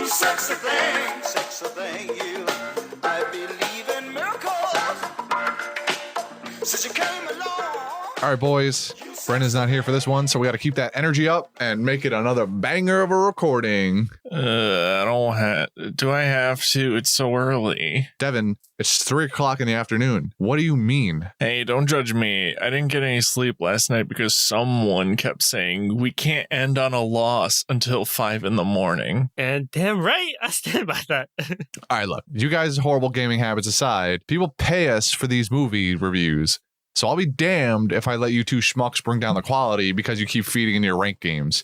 Sexy thing, you. I believe in miracles. Since you came along. All right, boys. Brendan's not here for this one, so we got to keep that energy up and make it another banger of a recording. I don't have. Do I have to? It's so early. Devin, it's 3:00 in the afternoon. What do you mean? Hey, don't judge me. I didn't get any sleep last night because someone kept saying we can't end on a loss until 5 a.m. And damn right, I stand by that. All right, look, you guys' horrible gaming habits aside, people pay us for these movie reviews. So I'll be damned if I let you two schmucks bring down the quality because you keep feeding into your ranked games.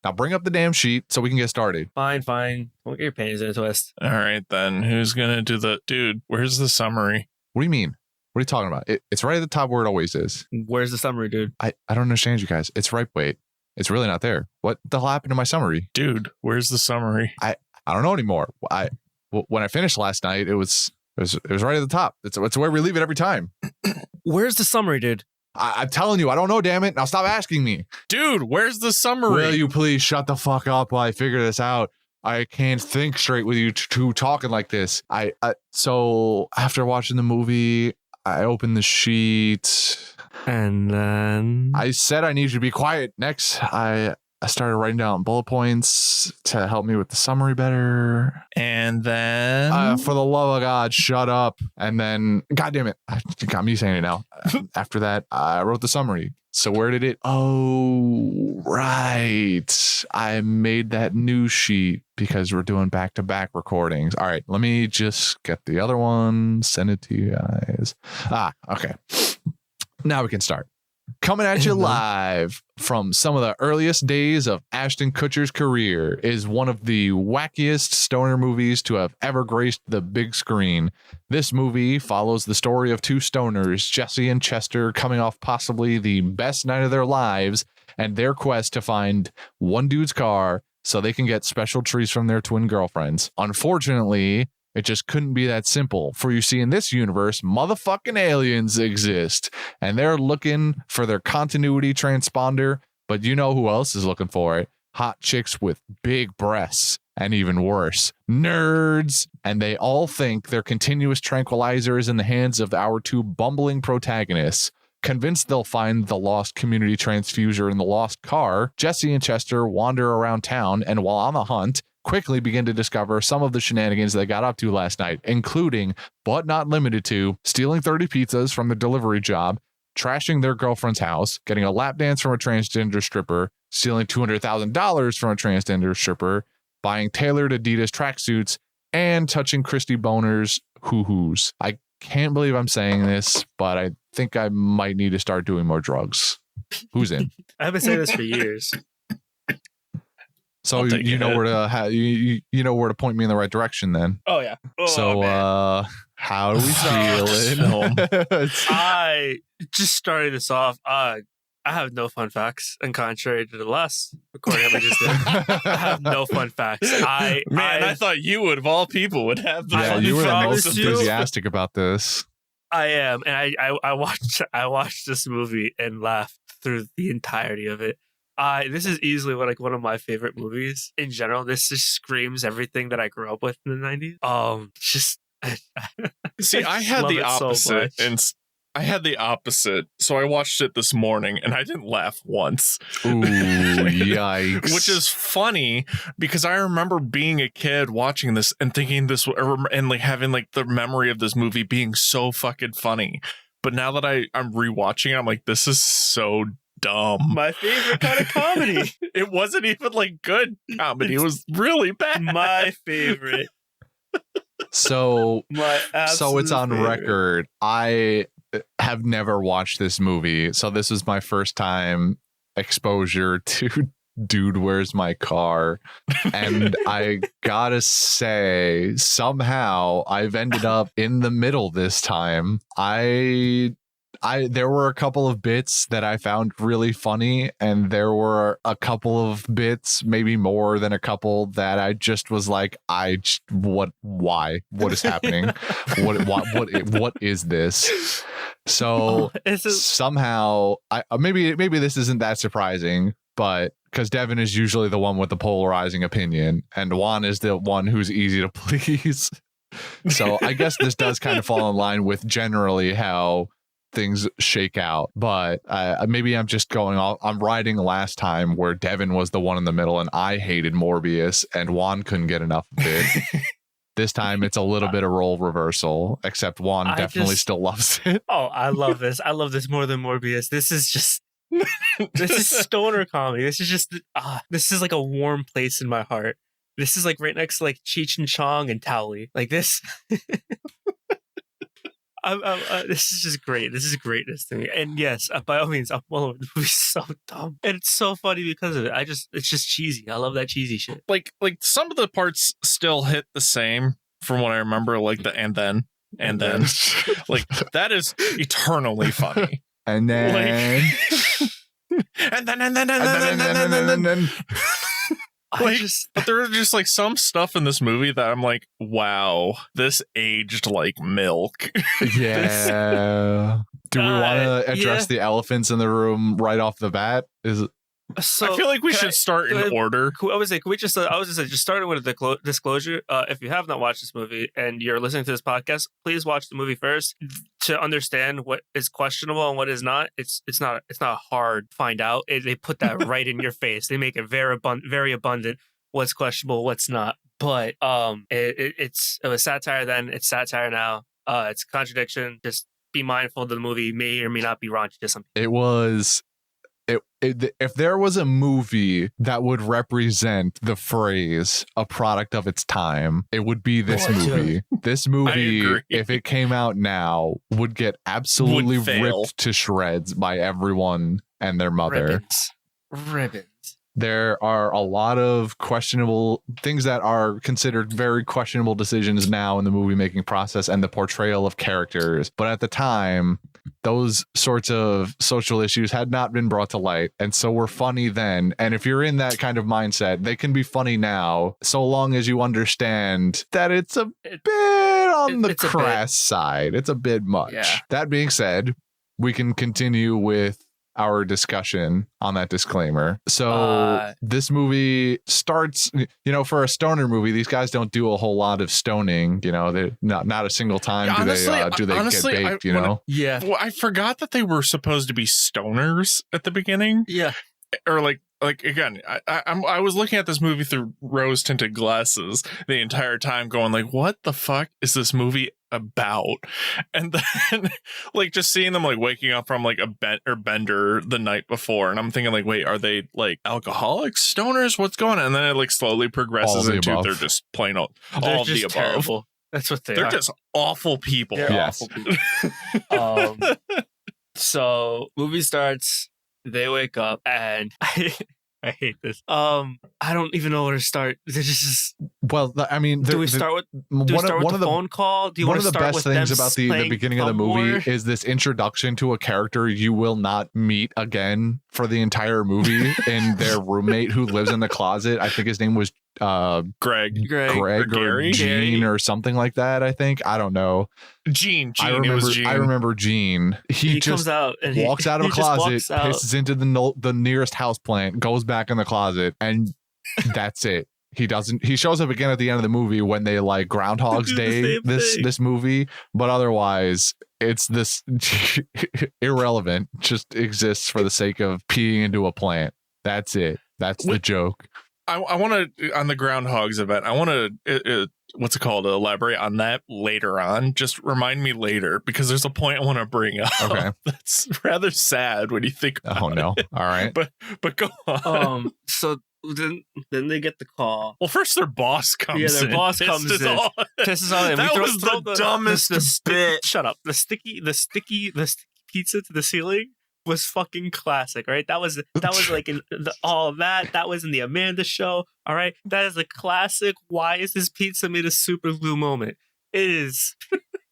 Now bring up the damn sheet so we can get started. Fine. Don't get your panties in a twist. All right, then. Who's going to do the... Dude, where's the summary? What do you mean? What are you talking about? It's right at the top where it always is. Where's the summary, dude? I don't understand you guys. It's right. Wait. It's really not there. What the hell happened to my summary? Dude, where's the summary? I don't know anymore. When I finished last night, it was right at the top. It's where we leave it every time. Where's the summary, dude? I'm telling you, I don't know, damn it. Now stop asking me. Dude, where's the summary? Will you please shut the fuck up while I figure this out? I can't think straight with you two talking like this. So after watching the movie, I opened the sheet. And then... I said I need you to be quiet. Next, I started writing down bullet points to help me with the summary better. And then... for the love of God, shut up. And then, God damn it, you got me saying it now. After that, I wrote the summary. So where did it? Oh, right. I made that new sheet because we're doing back-to-back recordings. All right, let me just get the other one, send it to you guys. Okay. Now we can start. Coming at you live from some of the earliest days of Ashton Kutcher's career is one of the wackiest stoner movies to have ever graced the big screen. This movie follows the story of two stoners, Jesse and Chester, coming off possibly the best night of their lives and their quest to find one dude's car so they can get special treats from their twin girlfriends. Unfortunately, it just couldn't be that simple. For you see, in this universe, motherfucking aliens exist, and they're looking for their continuity transponder, but you know who else is looking for it? Hot chicks with big breasts, and even worse, nerds. And they all think their continuous tranquilizer is in the hands of our two bumbling protagonists. Convinced they'll find the lost community transfuser in the lost car, Jesse and Chester wander around town, and while on the hunt, quickly begin to discover some of the shenanigans they got up to last night, including, but not limited to, stealing 30 pizzas from the delivery job, trashing their girlfriend's house, getting a lap dance from a transgender stripper, stealing $200,000 from a transgender stripper, buying tailored Adidas tracksuits, and touching Christy Boner's hoo-hoos. I can't believe I'm saying this, but I think I might need to start doing more drugs. Who's in? I've been saying this for years. So you know where to you know where to point me in the right direction then. Oh yeah. How do we feel? I just started this off. I have no fun facts, and contrary to the last recording I just did, I have no fun facts. I thought you would, of all people, would have the fun you were the facts. most enthusiastic about this. I am, and I watched this movie and laughed through the entirety of it. This is easily one of my favorite movies in general. This just screams everything that I grew up with in the 90s. See, I had the opposite, I had the opposite. So I watched it this morning, and I didn't laugh once. Ooh, yikes! Which is funny because I remember being a kid watching this and thinking this, and like having like the memory of this movie being so fucking funny. But now that I'm rewatching it, I'm like, this is so dumb. My favorite kind of comedy. It wasn't even like good comedy. It was really bad. My favorite. So it's on favorite. record. I have never watched this movie, so this is my first time exposure to Dude, Where's My Car? And I gotta say, somehow I've ended up in the middle this time. There were a couple of bits that I found really funny, and there were a couple of bits, maybe more than a couple, that I just was like, why? What is happening? What is this? So somehow, maybe this isn't that surprising, but because Devin is usually the one with the polarizing opinion, and Juan is the one who's easy to please. So I guess this does kind of fall in line with generally how things shake out. But maybe I'm just I'm riding last time where Devin was the one in the middle and I hated Morbius and Juan couldn't get enough of it. This time it's a little bit of role reversal, except Juan definitely still loves it. Oh, I love this. I love this more than Morbius. This is just this is stoner comedy. This is just this is like a warm place in my heart. This is like right next to like Cheech and Chong and Towley. Like this. This is just great. This is greatness to me. And yes, by all means, I'm well over the movie's so dumb. And it's so funny because of it. It's just cheesy. I love that cheesy shit. Like some of the parts still hit the same from what I remember, like the and then. Like that is eternally funny. And then and then but there are just like some stuff in this movie that I'm like, wow, this aged like milk. Yeah. Do we want to address the elephants in the room right off the bat? So, I feel like we should start in order. I was like, just starting with a disclosure. If you have not watched this movie and you're listening to this podcast, please watch the movie first to understand what is questionable and what is not. It's not hard to find out. They put that right in your face. They make it very abundant what's questionable, what's not. But it was satire then. It's satire now. It's a contradiction. Just be mindful that the movie may or may not be raunchy to some people. It was. If there was a movie that would represent the phrase "a product of its time," it would be this movie. This movie, if it came out now, would get absolutely ripped to shreds by everyone and their mother. Ribbons. There are a lot of questionable things that are considered very questionable decisions now in the movie making process and the portrayal of characters. But at the time, those sorts of social issues had not been brought to light, and so were funny then. And if you're in that kind of mindset, they can be funny now, so long as you understand that it's a bit on the crass side. It's a bit much. Yeah. That being said, we can continue with our discussion on that disclaimer. So this movie starts, for a stoner movie, these guys don't do a whole lot of stoning. They not a single time do they honestly, get baked. Yeah. Well, I forgot that they were supposed to be stoners at the beginning. Yeah. Or like again, I was looking at this movie through rose tinted glasses the entire time, going like, what the fuck is this movie about? And then like just seeing them like waking up from like a bender the night before, and I'm thinking like, wait, are they like alcoholics, stoners, what's going on? And then it like slowly progresses into above. They're just plain all of the above. Terrible. That's what they're just awful people. They're awful people. So movie starts, they wake up, and I hate this. I don't even know where to start. Do we start with the phone call? Do you want to start with them? One of the best things about the beginning of the movie is this introduction to a character you will not meet again for the entire movie, and their roommate who lives in the closet. I think his name was Greg or Gene or something like that. I think, I don't know. Gene. I remember Gene. He just comes out and walks out of a closet, pisses into the nearest houseplant, goes back in the closet, and that's it. He shows up again at the end of the movie when they like Groundhog's Day this movie, but otherwise it's this irrelevant, just exists for the sake of peeing into a plant. That's it. That's the joke. I want to, on the Groundhogs event, I want to, elaborate on that later on. Just remind me later, because there's a point I want to bring up. Okay. That's rather sad when you think about it. Oh, no. All right. But go on. So then they get the call. Well, first their boss comes in. Yeah, their boss comes in. Pisses on him. That was the dumbest bit. Shut up. The sticky pizza to the ceiling was fucking classic, right? That was like in all of that. That was in the Amanda Show. All right, that is a classic. Why is this pizza made of super glue moment? It is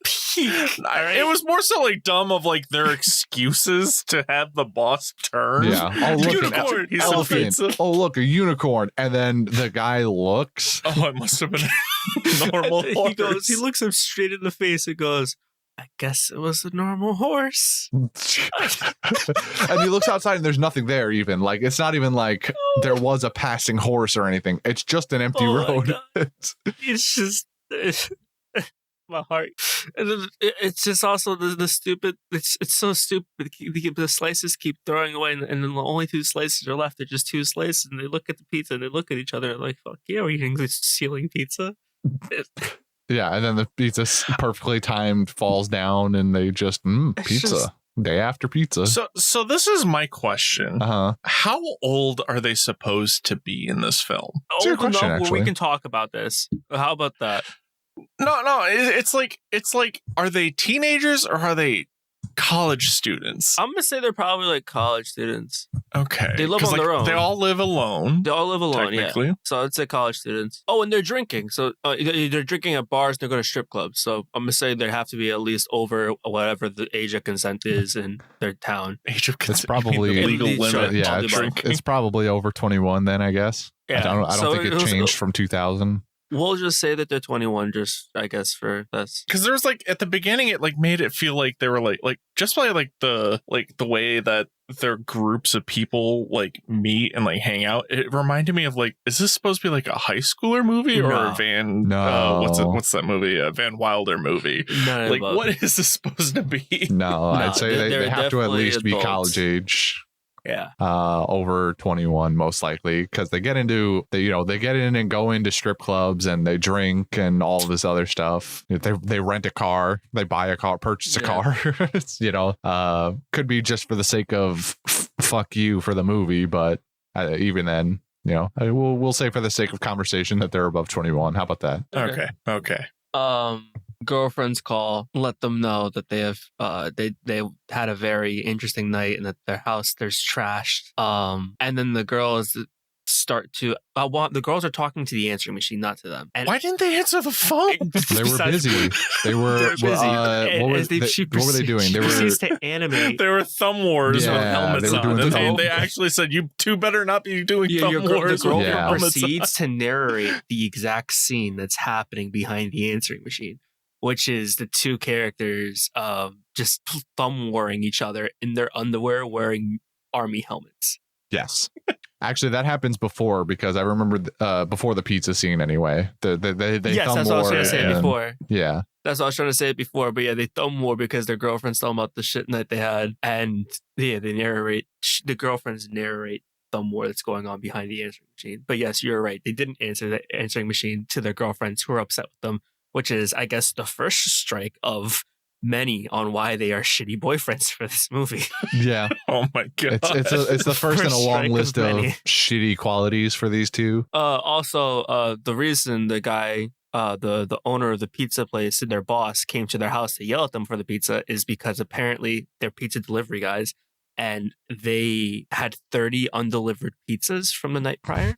peak. Right? It was more so like dumb of like their excuses to have the boss turn. Yeah. Oh, look, unicorn. An elephant. Oh, look, a unicorn. And then the guy looks. Oh, it must have been normal. He looks him straight in the face and goes, I guess it was a normal horse. And he looks outside and there's nothing there even. Like, it's not even like there was a passing horse or anything. It's just an empty road. It's just my heart. And then it's just also the stupid. It's so stupid. The slices keep throwing away, and then the only 2 slices are left. They're just 2 slices, and they look at the pizza and they look at each other like, "Fuck yeah, we're eating this ceiling pizza." Yeah, and then the pizza perfectly timed falls down, and they just pizza. Day after pizza. So this is my question. Uh-huh. How old are they supposed to be in this film? It's a good question, Where we actually. can talk about this. How about that? No. It's like, are they teenagers or are they college students? I'm gonna say they're probably like college students. Okay. They live 'Cause, on their own. They all live alone. They all live alone, Technically. yeah. So I'd say college students. Oh, and they're drinking. So they're drinking at bars and they're going to strip clubs. So I'm going to say they have to be at least over whatever the age of consent is in their town. Age of consent. It's probably the legal Sure. limit. yeah, on it's, drinking. it's probably over 21 then, I guess. Yeah. I don't think it changed from 2000. We'll just say that they're 21, just I guess for this. Because there's like at the beginning, it like made it feel like they were like just by like the way that their groups of people like meet and like hang out. It reminded me of like, is this supposed to be like a high schooler movie or No. a Van? No. What's that movie? A Van Wilder movie. None Like, of what is this supposed to be? No, I'd say they're they have to at definitely least be adults. college age. Yeah. Over 21 most likely, because they get in and go into strip clubs and they drink and all this other stuff. They rent a car, they buy a car, purchase a car. It's, could be just for the sake of fuck you for the movie, but even then, we'll say for the sake of conversation that they're above 21. How about that? Okay. Girlfriends call, let them know that they have they had a very interesting night and that their house there's trashed. And then the girls start to the girls are talking to the answering machine, not to them. And Why didn't they answer the phone? They were busy. They were busy. what were they doing? They were proceeds to animate. They were thumb wars with Yeah, helmets they were doing on. thumb- And they actually said, "You two better not be doing Yeah, thumb the wars with girl your Yeah. helmets on." proceeds to narrate the exact scene that's happening behind the answering machine, which is the 2 characters just thumb warring each other in their underwear wearing army helmets. Yes. Actually, that happens before, because I remember before the pizza scene anyway. They Yes, thumb that's what I was war trying to say and- before. Yeah. That's what I was trying to say before. But yeah, they thumb war because their girlfriends tell them about the shit night they had. And yeah, they narrate, the girlfriends narrate thumb war that's going on behind the answering machine. But yes, you're right. They didn't answer the answering machine to their girlfriends who were upset with them, which is, I guess, the first strike of many on why they are shitty boyfriends for this movie. Yeah. Oh my god! It's the first in a First long strike list of of many. shitty qualities for these two. Also, the reason the guy, the owner of the pizza place and their boss came to their house to yell at them for the pizza is because apparently they're pizza delivery guys and they had 30 undelivered pizzas from the night prior.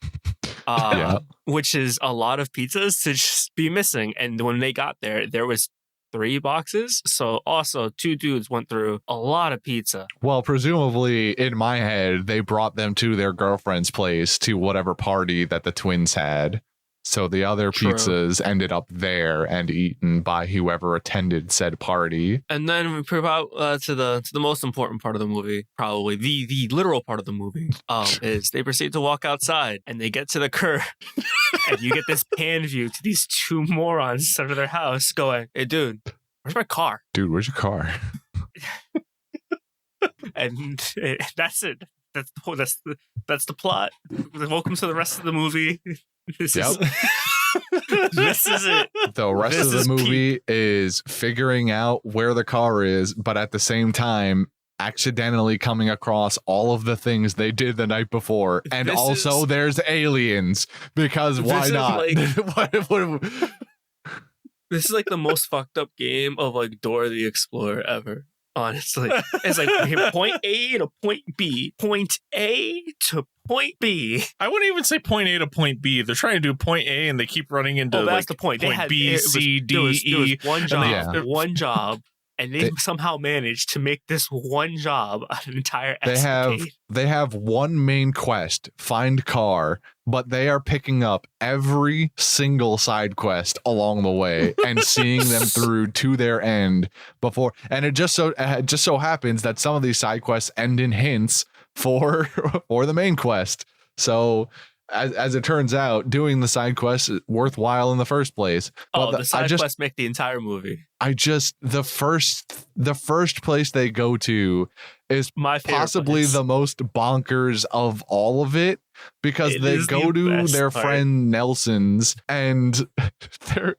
Yeah. Which is a lot of pizzas to just be missing. And when they got there was 3 boxes. So also 2 dudes went through a lot of pizza. Well, presumably, in my head, they brought them to their girlfriend's place to whatever party that the twins had. So the other True. pizzas ended up there and eaten by whoever attended said party. And then we prove out to the most important part of the movie, probably the literal part of the movie, is they proceed to walk outside and they get to the curb and you get this pan view to these 2 morons in front of their house going, "Hey, dude, where's my car?" Dude, where's your car? And that's it. That's the plot. Welcome to the rest of the movie. This is it. The rest This of the is movie is figuring out where the car is, but at the same time, accidentally coming across all of the things they did the night before. And This also is- there's aliens, because why This is not? This is like the most fucked up game of like Dora the Explorer ever. Honestly, it's like point A to point B, point A to point B. I wouldn't even say point A to point B. They're trying to do point A, and they keep running into Oh, that's like the point. They point had B, it was- C, D, there was E. one and job, they- one job, and they somehow managed to make this one job an entire They escapade. have one main quest, find car, but they are picking up every single side quest along the way and seeing them through to their end before. And it just so happens that some of these side quests end in hints for the main quest. So as it turns out, doing the side quest is worthwhile in the first place. Oh, the side quests make the entire movie. The first place they go to is My favorite possibly place. the most bonkers of all of it, because It they is go the to best their part. friend Nelson's, and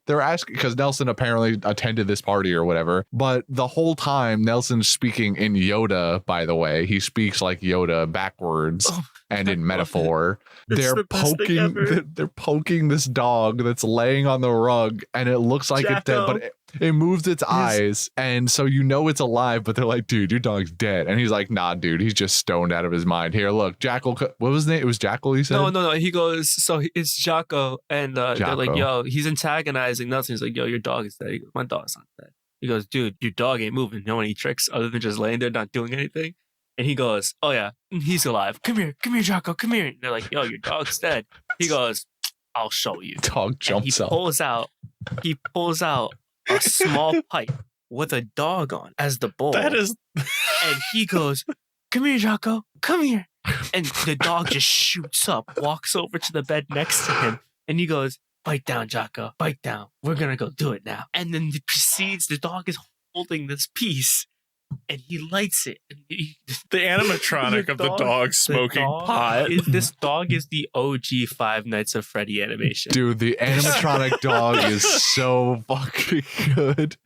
they're asking, because Nelson apparently attended this party or whatever, but the whole time Nelson's speaking in Yoda. By the way, he speaks like Yoda backwards and in metaphor. It's They're the best thing ever. they're poking this dog that's laying on the rug, and it looks like it's dead, Jacko. but it moves its eyes, and so you know it's alive, but they're like, dude, your dog's dead. And he's like, nah, dude, he's just stoned out of his mind. Here, look, Jackal. What was his name? It was Jackal, he said? No. He goes, so it's Jocko, and they're like, Jocko. yo, he's antagonizing Nelson. He's like, yo, your dog is dead. He goes, my dog's not dead. He goes, dude, your dog ain't moving. You know any tricks other than just laying there not doing anything? And he goes, oh yeah, he's alive. Come here, Jocko, come here. And they're like, yo, your dog's dead. He goes, I'll show you. Dog And jumps he up. pulls out a small pipe with a dog on as the bowl. That is And he goes, come here, Jocko, come here. And the dog just shoots up, walks over to the bed next to him, and he goes, bite down, Jocko, bite down. We're going to go do it now. And then the dog is holding this piece, and he lights it. And the animatronic of the dog smoking pot. This dog is the OG Five Nights at Freddy animation. Dude, the animatronic dog is so fucking good.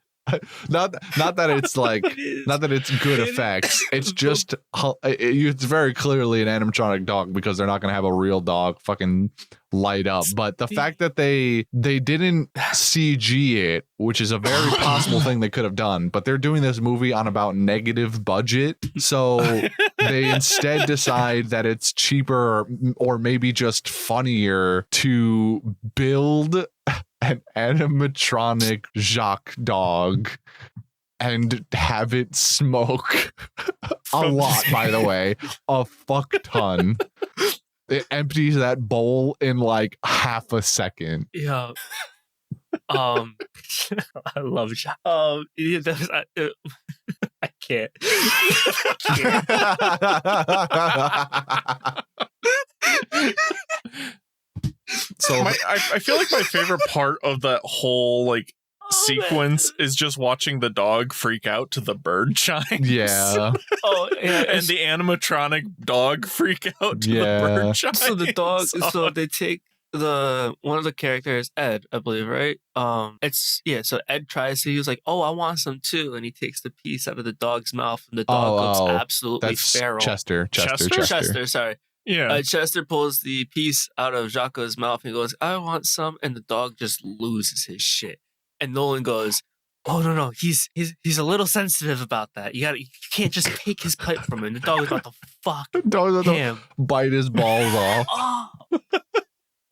Not that it's like, not that it's good effects. It's just, it's very clearly an animatronic dog, because they're not going to have a real dog fucking light up. But the fact that they didn't CG it, which is a very possible thing they could have done, but they're doing this movie on about negative budget. So they instead decide that it's cheaper, or maybe just funnier, to build an animatronic Jacques dog and have it smoke a lot, by the way, a fuck ton. It empties that bowl in like half a second. Yeah. I love Jacques. I can't. So I feel like my favorite part of that whole like sequence is just watching the dog freak out to the bird chimes. yeah, Oh, yeah. And the animatronic dog freak out to Yeah. the bird chimes. So the dog. So they take one of the characters, Ed, I believe, right? So Ed tries to. He was like, "Oh, I want some too," and he takes the piece out of the dog's mouth, and the dog goes absolutely that's feral. Chester. Chester, sorry. Yeah. Chester pulls the piece out of Jocko's mouth and goes, "I want some," and the dog just loses his shit. And Nolan goes, "Oh no, he's a little sensitive about that. You can't just take his pipe from him. The dog is about to fuck Dog's about to him." bite his balls off. Oh.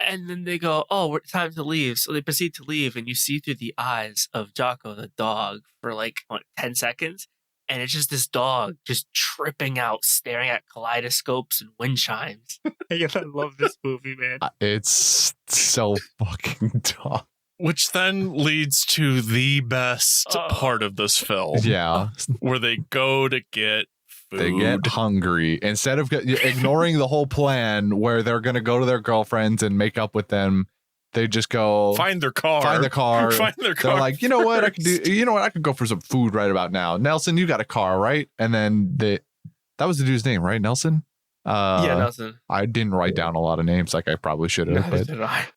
And then they go, "Oh, we're time to leave." So they proceed to leave, and you see through the eyes of Jocko the dog for like 10 seconds. And it's just this dog just tripping out, staring at kaleidoscopes and wind chimes. I love this movie, man. It's so fucking dumb. Which then leads to the best part of this film. Yeah, Where they go to get food. they get hungry. Instead of ignoring the whole plan where they're going to go to their girlfriends and make up with them, they just go Find their car. Find the car. Find their car. They're like, you know what? I first. could do. You know what? I could go for some food right about now. Nelson, you got a car, right? And then that was the dude's name, right? Nelson. Yeah, Nelson. I didn't write down a lot of names like I probably should have. Neither But did I.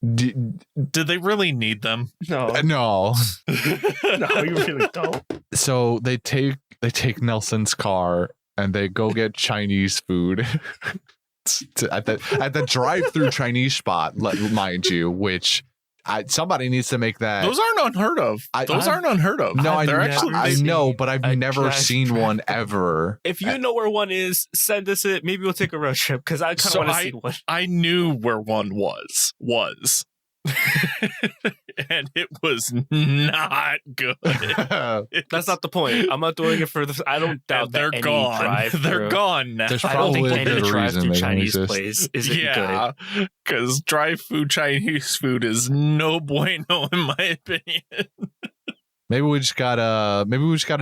Did they really need them? No, no. no, you really don't. So they take Nelson's car and they go get Chinese food at the drive-through Chinese spot, mind you, which somebody needs to make that. Those aren't unheard of. Those aren't unheard of. No, They're I actually. know, but I've never seen one ever. If you know where one is, send us it. Maybe we'll take a road trip because I kind of want to see one. I knew where one was. And it was not good. That's not the point. I'm not doing it for the. I don't doubt And they're that any gone. drive-through. They're gone now. There's I don't think probably a any good drive-through reason they don't Chinese exist. place isn't Yeah, because drive-through Chinese food is no bueno in my opinion. Maybe we just gotta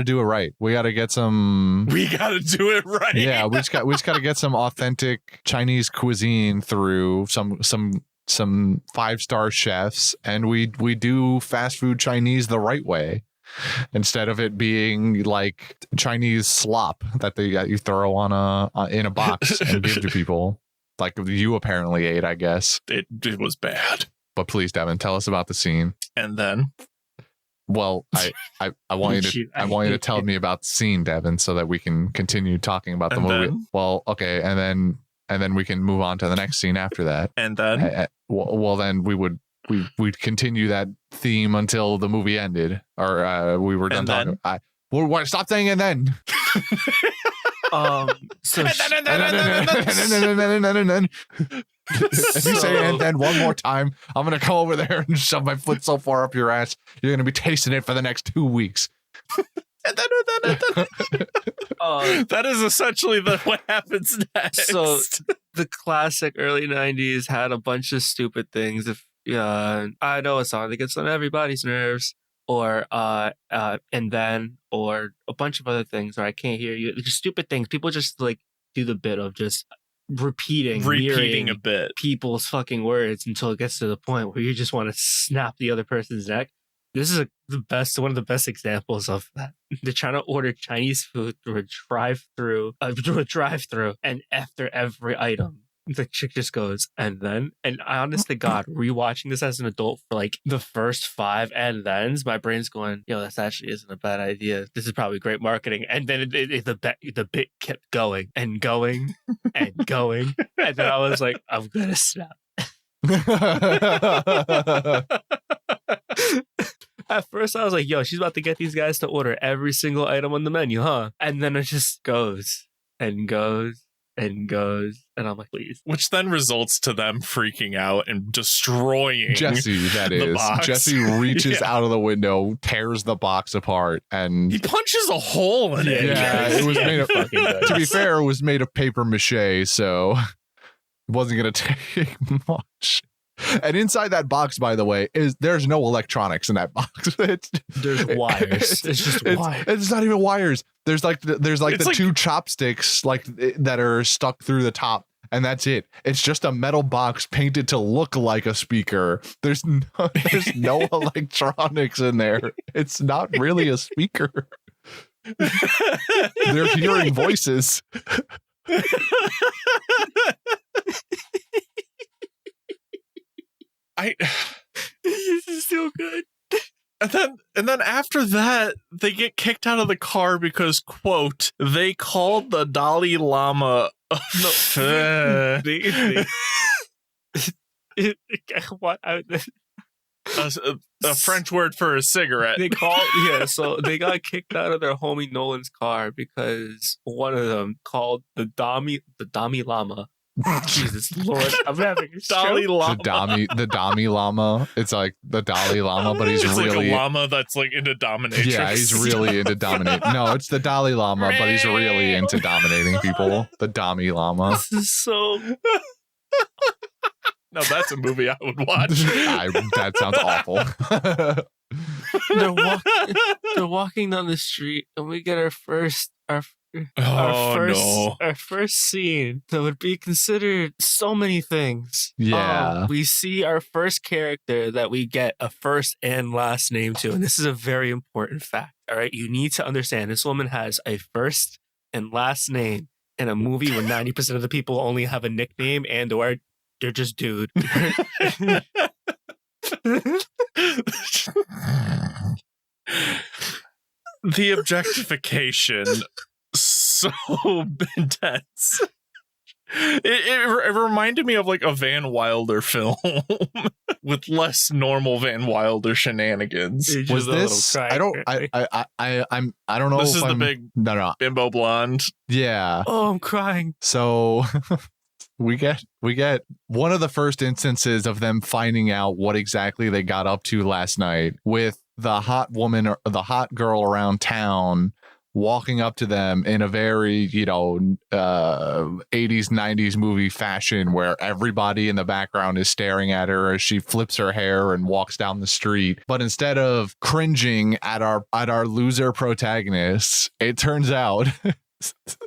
do it right. We gotta get some. We gotta do it right. Yeah, we just gotta get some authentic Chinese cuisine through some 5-star chefs, and we do fast food Chinese the right way, instead of it being like Chinese slop that you throw on in a box and give to people, like you apparently ate, I guess. It was bad. But please, Devin, tell us about the scene. And then Well, I want you to I want you to tell me about the scene, Devin, so that we can continue talking about the And movie. then? Well, okay, and then we can move on to the next scene after that. and then Well, then we'd continue that theme until the movie ended, or we were done And talking. then? Stop saying and then. So If you say and then one more time, I'm gonna come over there and shove my foot so far up your ass, you're gonna be tasting it for the next 2 weeks. that is essentially what happens next. So the classic early 90s had a bunch of stupid things. If I know a song that gets on everybody's nerves, or and then, or a bunch of other things, or I can't hear you. Just stupid things. People just like do the bit of just repeating a bit. people's fucking words until it gets to the point where you just want to snap the other person's neck. This is one of the best examples of that. They're trying to order Chinese food through a drive-through, and after every item, the chick just goes, and then, and honest to God, rewatching this as an adult for like the first 5 and thens, my brain's going, yo, this actually isn't a bad idea. This is probably great marketing. And then the bit kept going and going and going. And then I was like, I'm gonna snap. At first, I was like, yo, she's about to get these guys to order every single item on the menu, huh? And then it just goes and goes and goes. And I'm like, please. Which then results to them freaking out and destroying Jesse, that the is. box. Jesse reaches Yeah. out of the window, tears the box apart, and He punches a hole in it. Yeah, it was made of. fucking does. To be fair, it was made of paper mache, so it wasn't gonna take much. And inside that box, by the way, there's no electronics in that box. There's wires. It's just wires. It's not even wires. There's like It's the like- 2 chopsticks like that are stuck through the top, and that's it. It's just a metal box painted to look like a speaker. There's no electronics in there. It's not really a speaker. They're hearing voices. This is so good. And then after that, they get kicked out of the car because, quote, they called the Dalai Lama What? a French word for a cigarette. They called, so they got kicked out of their homie Nolan's car because one of them called the Dalai Lama. Jesus Lord, I'm having a Dalai stroke. Lama. The Dalai Lama. It's like the Dalai Lama, but he's It's really like a llama that's like into dominatrix. yeah, he's really into dominating. No, it's the Dalai Lama, but he's really into dominating people. The Dalai Lama. This is so. No, that's a movie I would watch. That sounds awful. They're walking down the street, and we get our first scene that would be considered so many things. Yeah. We see our first character that we get a first and last name to, and this is a very important fact. All right, you need to understand this woman has a first and last name in a movie where 90% of the people only have a nickname and/or they're just dude. The objectification so intense. It reminded me of like a Van Wilder film with less normal Van Wilder shenanigans. Was this? I don't know. This if is the I'm, big no. bimbo blonde. Yeah. Oh, I'm crying. So we get one of the first instances of them finding out what exactly they got up to last night, with the hot woman or the hot girl around town walking up to them in a very, 80s, 90s movie fashion, where everybody in the background is staring at her as she flips her hair and walks down the street. But instead of cringing at our loser protagonists, it turns out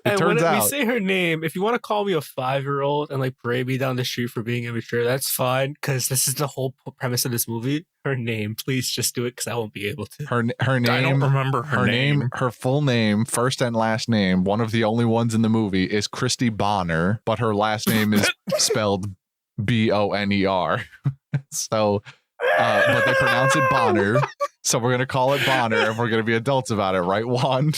and when we say her name, if you want to call me a 5-year-old and like parade me down the street for being immature, that's fine, because this is the whole premise of this movie. Her name, please just do it, because I won't be able to. Her name. I don't remember her name. Her full name, first and last name, one of the only ones in the movie, is Christy Bonner, but her last name is spelled Boner. So, but they pronounce it Bonner, so we're gonna call it Bonner, and we're gonna be adults about it, right, Juan?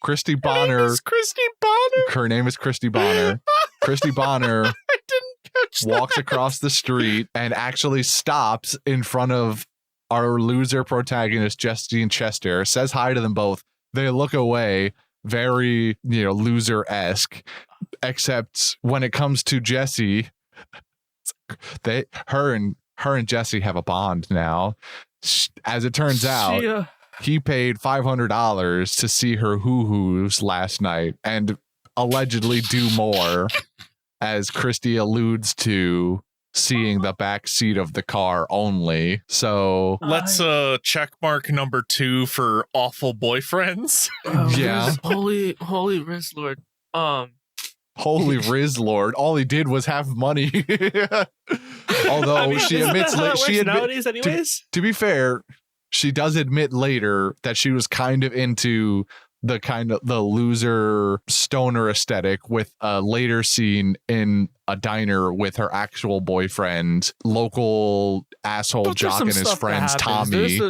Christy Bonner. Her name is Christy Bonner. Her name is Christy Bonner. Christy Bonner I didn't catch walks that. across the street and actually stops in front of our loser protagonist, Jesse and Chester, says hi to them both. They look away, very, loser-esque, except when it comes to Jesse, her and Jesse have a bond now. As it turns out, he paid $500 to see her hoo-hoos last night and allegedly do more, as Christy alludes to seeing the back seat of the car only. So let's check mark number 2 for awful boyfriends. Yeah. Holy Riz Lord. Holy Riz Lord. All he did was have money. Although she admits nowadays anyways. To be fair, she does admit later that she was kind of into the loser stoner aesthetic, with a later scene in a diner with her actual boyfriend, local asshole jock, and his friends Tommy.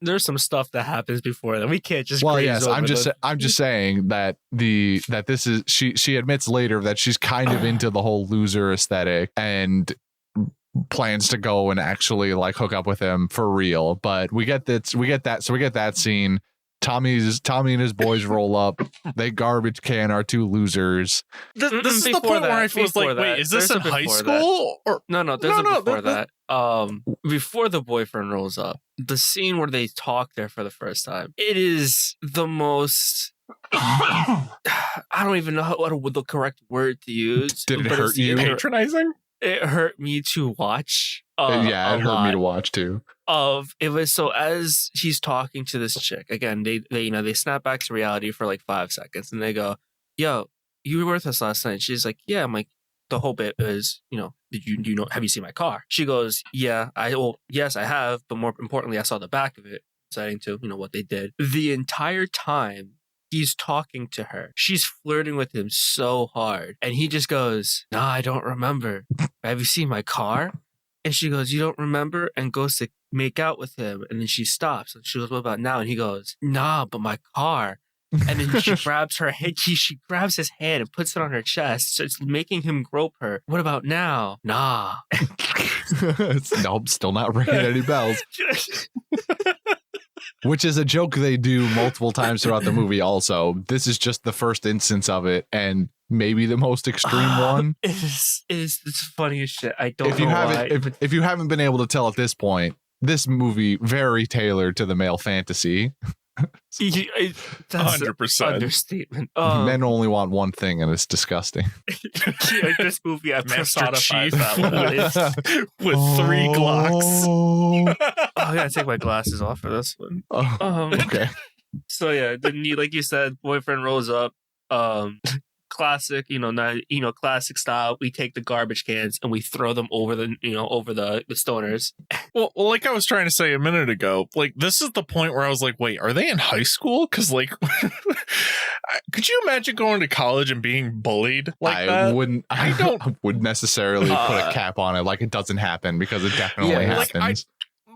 There's some stuff that happens before that. We can't just. Well, yes, I'm just saying that this is she admits later that she's kind of into the whole loser aesthetic and plans to go and actually like hook up with him for real. But we get that scene. Tommy and his boys roll up. They garbage can our 2 losers. This is the point where I was like, wait, is this in high school? Or no, there's before that. Before the boyfriend rolls up, the scene where they talk there for the first time, it is the most I don't even know what the correct word to use. Did it hurt you? Patronizing? It hurt me to watch. Yeah, it hurt me to watch too. It was so as he's talking to this chick again, they snap back to reality for like 5 seconds, and they go, "Yo, you were with us last night." She's like, "Yeah." I'm like, the whole bit is, did you have you seen my car? She goes, "Yeah, yes, I have, but more importantly, I saw the back of it." Citing to what they did the entire time. He's talking to her. She's flirting with him so hard. And he just goes, "Nah, I don't remember. Have you seen my car?" And she goes, "You don't remember?" And goes to make out with him. And then she stops. And she goes, "What about now?" And he goes, "Nah, but my car." And then she grabs her head. She grabs his hand and puts it on her chest. So it's making him grope her. "What about now?" "Nah." Nope, still not ringing any bells. Which is a joke they do multiple times throughout the movie also. This is just the first instance of it, and maybe the most extreme one. It's funny as shit. I don't know why. If you haven't been able to tell at this point, this movie very tailored to the male fantasy. That's 100% understatement. Men only want one thing, and it's disgusting. This movie, I Master personified Chief that with 3 Glocks. I gotta take my glasses off for this one. Okay. So yeah, then like you said, boyfriend rolls up. Classic, classic style. We take the garbage cans and we throw them over the stoners. Well, like I was trying to say a minute ago, like this is the point where I was like, wait, are they in high school? Because like, could you imagine going to college and being bullied like that? I wouldn't necessarily put a cap on it. Like it doesn't happen, because it definitely happens.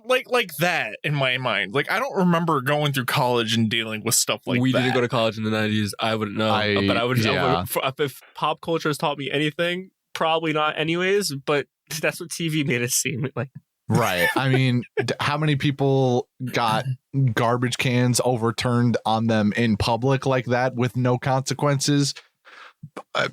Like that in my mind. Like I don't remember going through college and dealing with stuff like that. We didn't go to college in the 90s. I wouldn't know. But I would, if pop culture has taught me anything, probably not anyways, but that's what TV made us seem like. Right. I mean, how many people got garbage cans overturned on them in public like that with no consequences?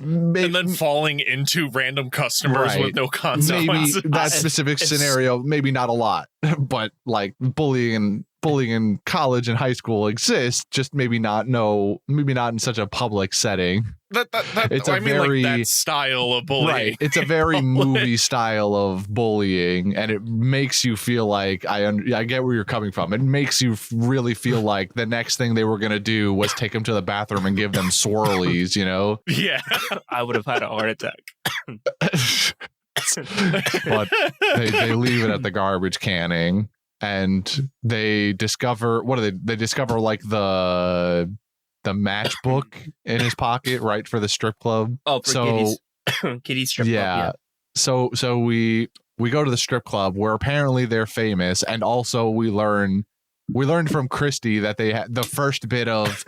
maybe, and then falling into random customers Right. with no maybe consequences. that specific scenario, maybe not a lot, but like bullying in college and high school exists, just maybe not in such a public setting. It's a I mean, very- like that style of bullying. Right. It's a very movie style of bullying, and it makes you feel like I get where you're coming from. It makes you really feel like the next thing they were going to do was take them to the bathroom and give them swirlies, you know? Yeah. I would have had a heart attack. But they leave it at the garbage canning, and they discover, what do they discover, like the matchbook in his pocket, right, for the strip club. Oh, for So Kitty's strip yeah. club. So we go to the strip club where apparently they're famous, and also we learned from Christy that they had the first bit of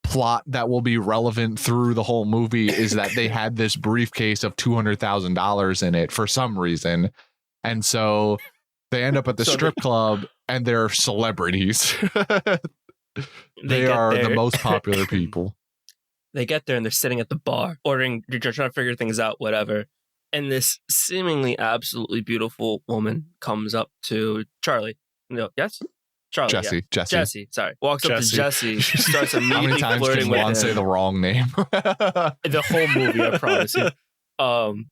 plot that will be relevant through the whole movie is that they had this briefcase of $200,000 in it for some reason, and so they end up at the strip club and they're celebrities. They are the most popular people. They get there and they're sitting at the bar, ordering, they're trying to figure things out, whatever. And this seemingly absolutely beautiful woman comes up to Charlie. No, yes? Charlie. Jesse. Jesse, sorry. Walks up to Jesse. Jesse, starts How many immediately times flirting can with Juan him. say the wrong name? The whole movie, I promise you.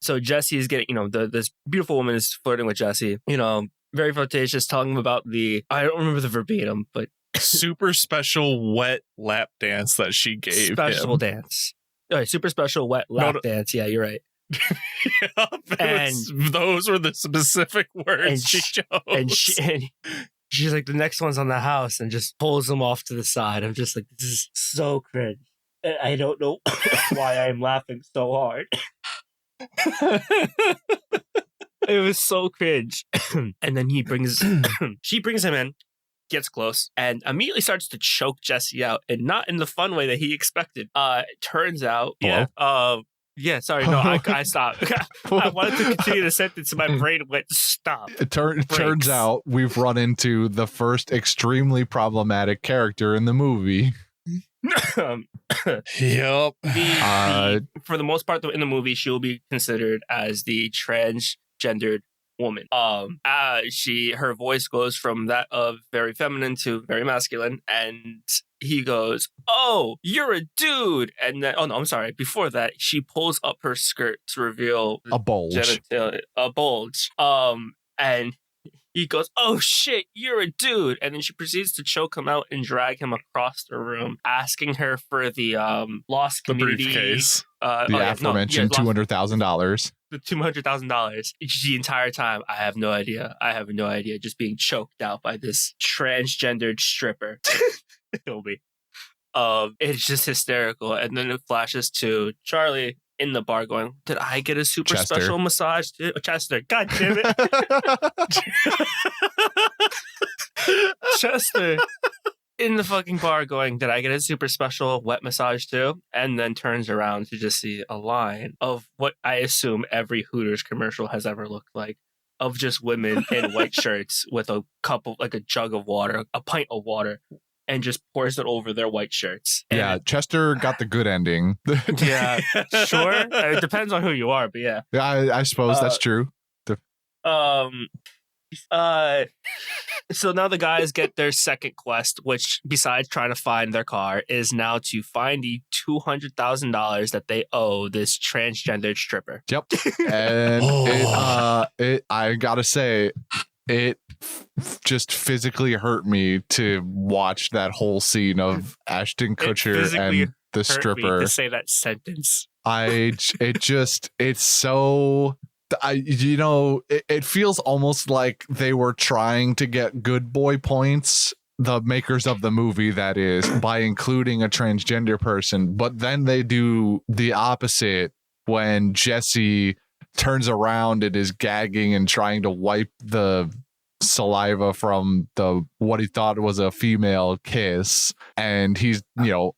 So Jesse is getting, this beautiful woman is flirting with Jesse, very flirtatious, telling him about I don't remember the verbatim, but Super special wet lap dance that she gave special him. dance. All right, super special wet lap dance. Yeah, you're right. Those were the specific words and she chose. And she's like, the next one's on the house, and just pulls him off to the side. I'm just like, this is so cringe. I don't know why I'm laughing so hard. It was so cringe. And then she brings him in, gets close, and immediately starts to choke Jesse out, and not in the fun way that he expected. Turns out, sorry, no, I stopped. I wanted to continue the sentence, and my brain went, stop. It turns out we've run into the first extremely problematic character in the movie. Yep. For the most part, in the movie, she will be considered as the transgendered woman. Her voice goes from that of very feminine to very masculine, and he goes, "Oh, you're a dude," and then, oh no, I'm sorry. Before that, she pulls up her skirt to reveal A bulge. a bulge. And he goes, "Oh shit, you're a dude," and then she proceeds to choke him out and drag him across the room, asking her for the lost The community briefcase. The aforementioned $200,000. The $200,000. The entire time, I have no idea. Just being choked out by this transgendered stripper. Toby. It's just hysterical. And then it flashes to Charlie in the bar going, "Did I get a super Chester. special massage? Chester, god damn it." Chester in the fucking bar going, "Did I get a super special wet massage too?" And then turns around to just see a line of what I assume every Hooters commercial has ever looked like, of just women in white shirts with a cup of, like a jug of water, a pint of water, and just pours it over their white shirts. And Yeah, Chester got the good ending. yeah, sure. It depends on who you are, but yeah. Yeah, I suppose that's true. So now the guys get their second quest, which besides trying to find their car, is now to find the $200,000 that they owe this transgendered stripper. Yep. And I gotta say, it just physically hurt me to watch that whole scene of Ashton Kutcher and the stripper. To say that sentence. It's so. It feels almost like they were trying to get good boy points, the makers of the movie, that is, by including a transgender person. But then they do the opposite when Jesse turns around and is gagging and trying to wipe the saliva from what he thought was a female kiss, and he's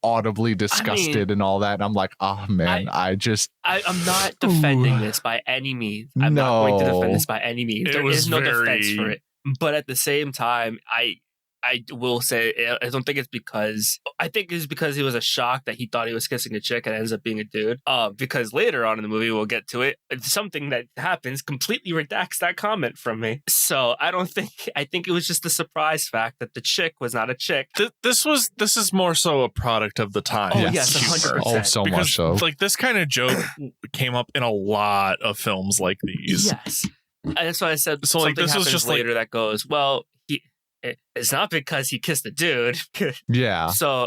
audibly disgusted and all that, and I'm like, oh man, I'm not defending this by any means. I'm not going to defend this by any means. There is no defense for it. But at the same time, I will say, I don't think it's because, I think it's because he was a shock that he thought he was kissing a chick and it ends up being a dude. Because later on in the movie, we'll get to it, something that happens completely redacts that comment from me. So I think it was just the surprise fact that the chick was not a chick. This is more so a product of the time. Oh, yes, 100%. Oh, so because, much so. like, this kind of joke came up in a lot of films like these. Yes. And that's why I said So, like, something this was happens just later that goes, well, it's not because he kissed a dude. Yeah. So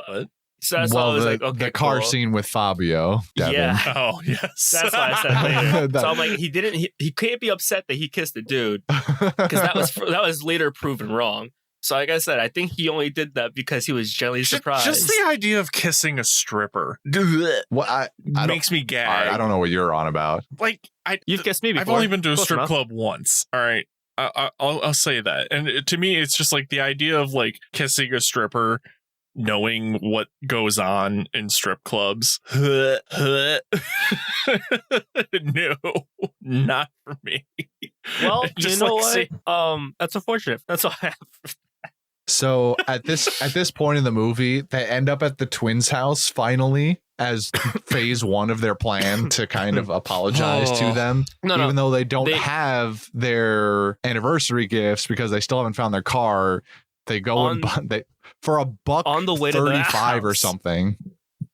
that's why I was like, okay, the car cool. scene with Fabio. Devin. Yeah. Oh, yes. That's why I said later. So I'm like, he can't be upset that he kissed a dude because that was later proven wrong. So like I said, I think he only did that because he was genuinely surprised. Just the idea of kissing a stripper Well, I makes me gag. I don't know what you're on about. Like, You've kissed me before. I've only been to a Close strip enough. club once. All right. I'll say that. And to me, it's just like the idea of like kissing a stripper, knowing what goes on in strip clubs. No, not for me. Well, you Just know like what? That's unfortunate. That's all I have. So at this point in the movie, they end up at the twins' house finally as phase one of their plan to kind of apologize to them. Even though they don't have their anniversary gifts because they still haven't found their car. They go and for $1 on the way to the 35 or house. something.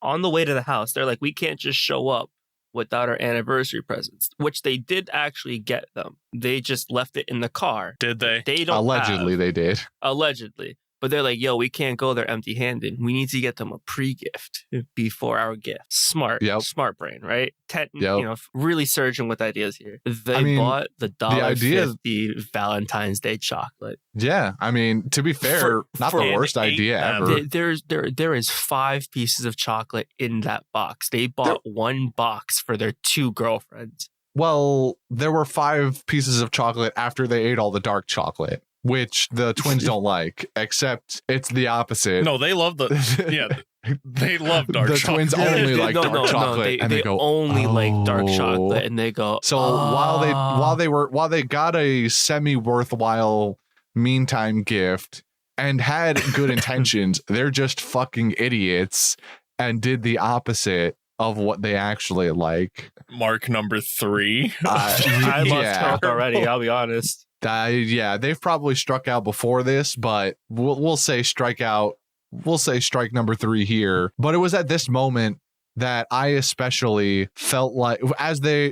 On the way to the house, they're like, we can't just show up without our anniversary presents, which they did actually get them. They just left it in the car. Did they? They don't Allegedly, they did. Allegedly. But they're like, yo, we can't go there empty-handed. We need to get them a pre-gift before our gift. Smart. Yep. Smart brain, right? Yep. You know, really surging with ideas here. They bought the $1.50 Valentine's Day chocolate. Yeah. I mean, to be fair, not the worst idea ever. There is 5 pieces of chocolate in that box. They bought one box for their 2 girlfriends. Well, there were 5 pieces of chocolate after they ate all the dark chocolate, which the twins don't like, except it's the opposite. No, they love they love dark the chocolate. twins only like dark chocolate, and they go only like dark chocolate, and they go. So while they got a semi worthwhile meantime gift and had good intentions, they're just fucking idiots and did the opposite of what they actually like. Mark number 3. I lost count already. I'll be honest. They've probably struck out before this, but we'll say strike number 3 here. But it was at this moment that I especially felt like they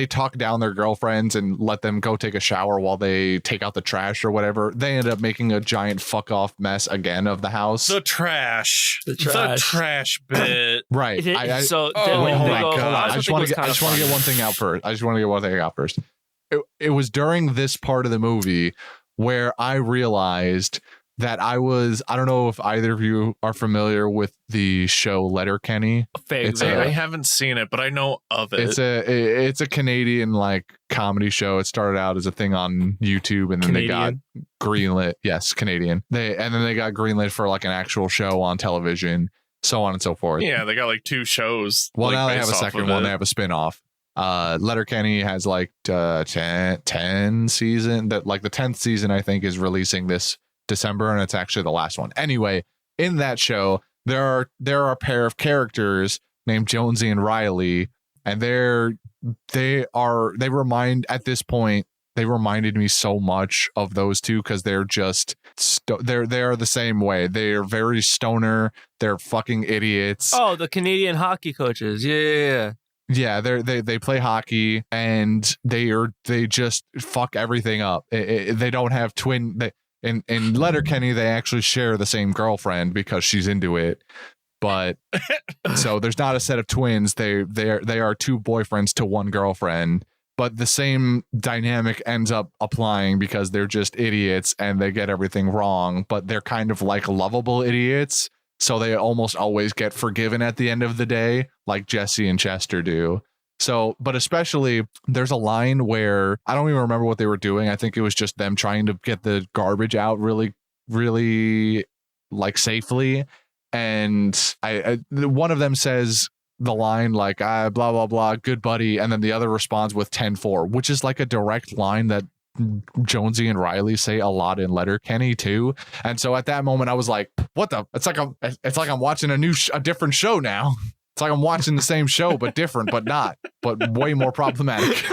talk down their girlfriends and let them go take a shower while they take out the trash or whatever. They end up making a giant fuck off mess again of the house. The trash bit. Right. Hold on. I just want to get one thing out first. It was during this part of the movie where I realized that I don't know if either of you are familiar with the show Letterkenny. I haven't seen it, but I know of it. It's a Canadian like comedy show. It started out as a thing on YouTube, and then they got greenlit. Yes, Canadian. And then they got greenlit for like an actual show on television, so on and so forth. Yeah, they got like 2 shows. Well, now they have a second one. They have a spinoff. Letterkenny has like 10 season. That like the 10th season I think is releasing this December, and it's actually the last one. Anyway, in that show, there are a pair of characters named Jonesy and Riley, and they reminded me so much of those two because they're just they're the same way. They're very stoner. They're fucking idiots. Oh, the Canadian hockey coaches. Yeah. Yeah, they play hockey, and they just fuck everything up. They don't have in Letterkenny, they actually share the same girlfriend because she's into it. But so there's not a set of twins. They are 2 boyfriends to 1 girlfriend. But the same dynamic ends up applying because they're just idiots and they get everything wrong. But they're kind of like lovable idiots. So they almost always get forgiven at the end of the day, like Jesse and Chester do. So, but especially there's a line where I don't even remember what they were doing. I think it was just them trying to get the garbage out really, really like safely. And one of them says the line like, blah, blah, blah, good buddy. And then the other responds with 10-4, which is like a direct line that Jonesy and Riley say a lot in Letterkenny too. And so at that moment I was like, what the, it's like I'm watching a different show now. It's like I'm watching the same show but different, but way more problematic.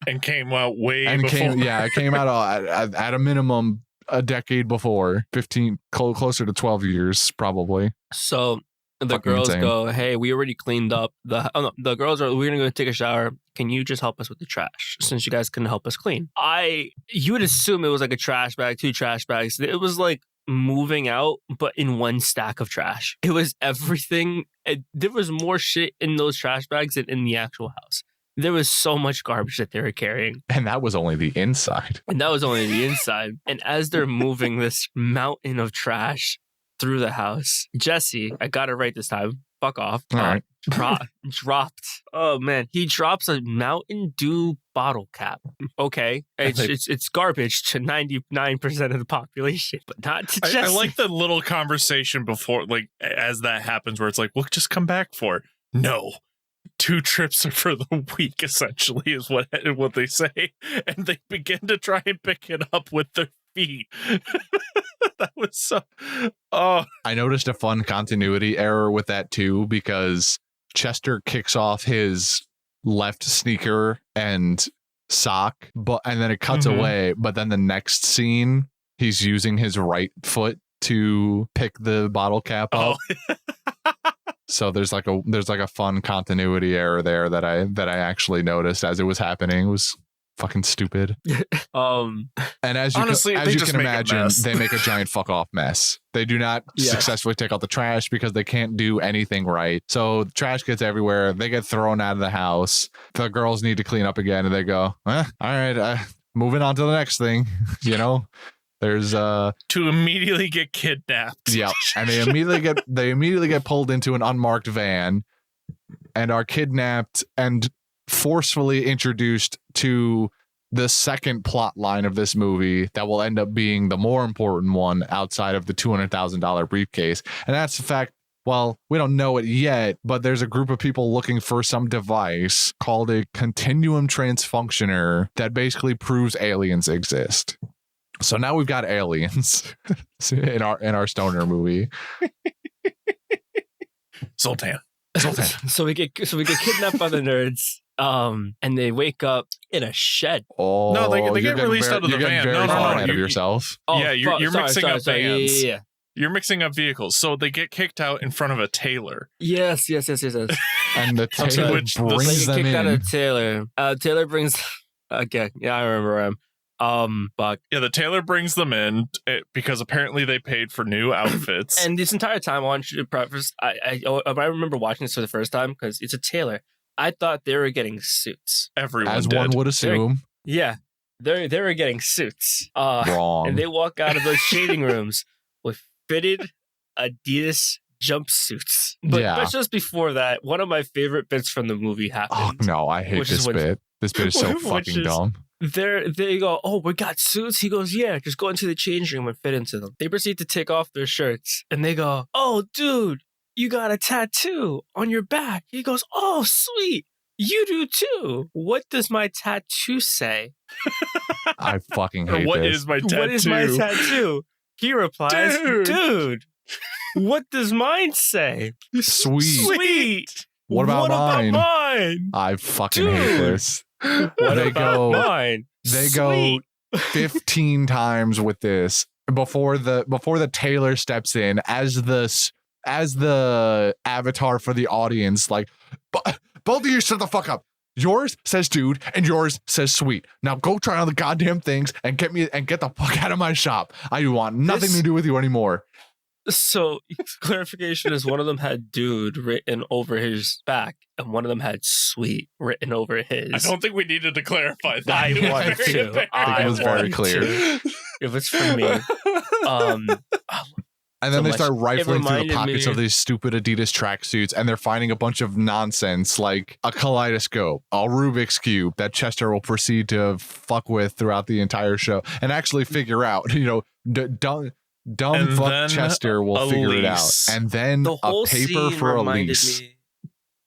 And came out it came out at a minimum a decade before, 15, closer to 12 years probably. So the Fucking girls insane. go, hey, we already cleaned up the girls are, we're gonna go take a shower. Can you just help us with the trash since you guys couldn't help us clean? You would assume it was like a trash bag, 2 trash bags. It was like moving out, but in one stack of trash. It was everything. There was more shit in those trash bags than in the actual house. There was so much garbage that they were carrying. And that was only the inside. And as they're moving this mountain of trash through the house, Jesse, I got it right this time. Fuck off. All right. Dropped. Oh man, he drops a Mountain Dew bottle cap. Okay, it's garbage to 99% of the population, but not to Jesse. I like the little conversation before, like as that happens, where it's like, "Well, just come back for it." No, 2 trips are for the week. Essentially, is what they say, and they begin to try and pick it up with their feet. That was so. Oh, I noticed a fun continuity error with that too, because Chester kicks off his left sneaker and sock, and then it cuts away. But then the next scene, he's using his right foot to pick the bottle cap up. So there's like a fun continuity error there that I actually noticed as it was happening. It was fucking stupid. And as you honestly, as you can imagine, they make a giant fuck off mess. They do not successfully take out the trash because they can't do anything right. So the trash gets everywhere. They get thrown out of the house. The girls need to clean up again, and they go, all right, moving on to the next thing. You know, there's to immediately get kidnapped. Yeah, and they immediately get pulled into an unmarked van and are kidnapped and forcefully introduced to the second plot line of this movie that will end up being the more important one outside of the $200,000 briefcase. And that's the fact, well, we don't know it yet, but there's a group of people looking for some device called a continuum transfunctioner that basically proves aliens exist. So now we've got aliens in our stoner movie. Zoltan. So we get kidnapped by the nerds. And they wake up in a shed. Oh, no, they get released out of the van. No, No, of yourself. Oh, yeah, you're mixing up vans. Yeah. You're mixing up vehicles. So they get kicked out in front of a tailor. Yes. And the tailor which brings them kicked out in. of Taylor. Taylor brings. Okay, yeah, I remember him. But Yeah, the tailor brings them in because apparently they paid for new outfits. and this entire time, I want you to preface. I remember watching this for the first time because it's a tailor. I thought they were getting suits. Everyone As did. one would assume. Yeah, they were getting suits. Wrong. And they walk out of those changing rooms with fitted Adidas jumpsuits. But just before that, one of my favorite bits from the movie Oh happened. no, I hate this bit. This bit is so fucking dumb. They go, oh, we got suits? He goes, yeah, just go into the changing room and fit into them. They proceed to take off their shirts. And they go, oh, dude, you got a tattoo on your back. He goes, oh, sweet. You do too. What does my tattoo say? I fucking hate What this. is my tattoo? What is my tattoo? He replies, dude, what does mine say? Sweet. Sweet. What about mine? mine? I fucking Dude. hate this. What They about go- mine? They Sweet. go 15 times with this before the tailor steps in as the avatar for the audience. Like, both of you shut the fuck up. Yours says dude and yours says sweet. Now go try on the goddamn things and get the fuck out of my shop. I want nothing to do with you anymore. So clarification is one of them had dude written over his back and one of them had sweet written over his. I don't think we needed to clarify that. I It was want very to. apparent. I think it was very want clear. to. If it's for me. And then So they much- start rifling it through the reminded pockets me- of these stupid Adidas tracksuits, and they're finding a bunch of nonsense like a kaleidoscope, a Rubik's Cube that Chester will proceed to fuck with throughout the entire show and actually figure out, dumb And fuck then Chester will a figure it out. lease. And then The whole a paper scene for a reminded lease. me.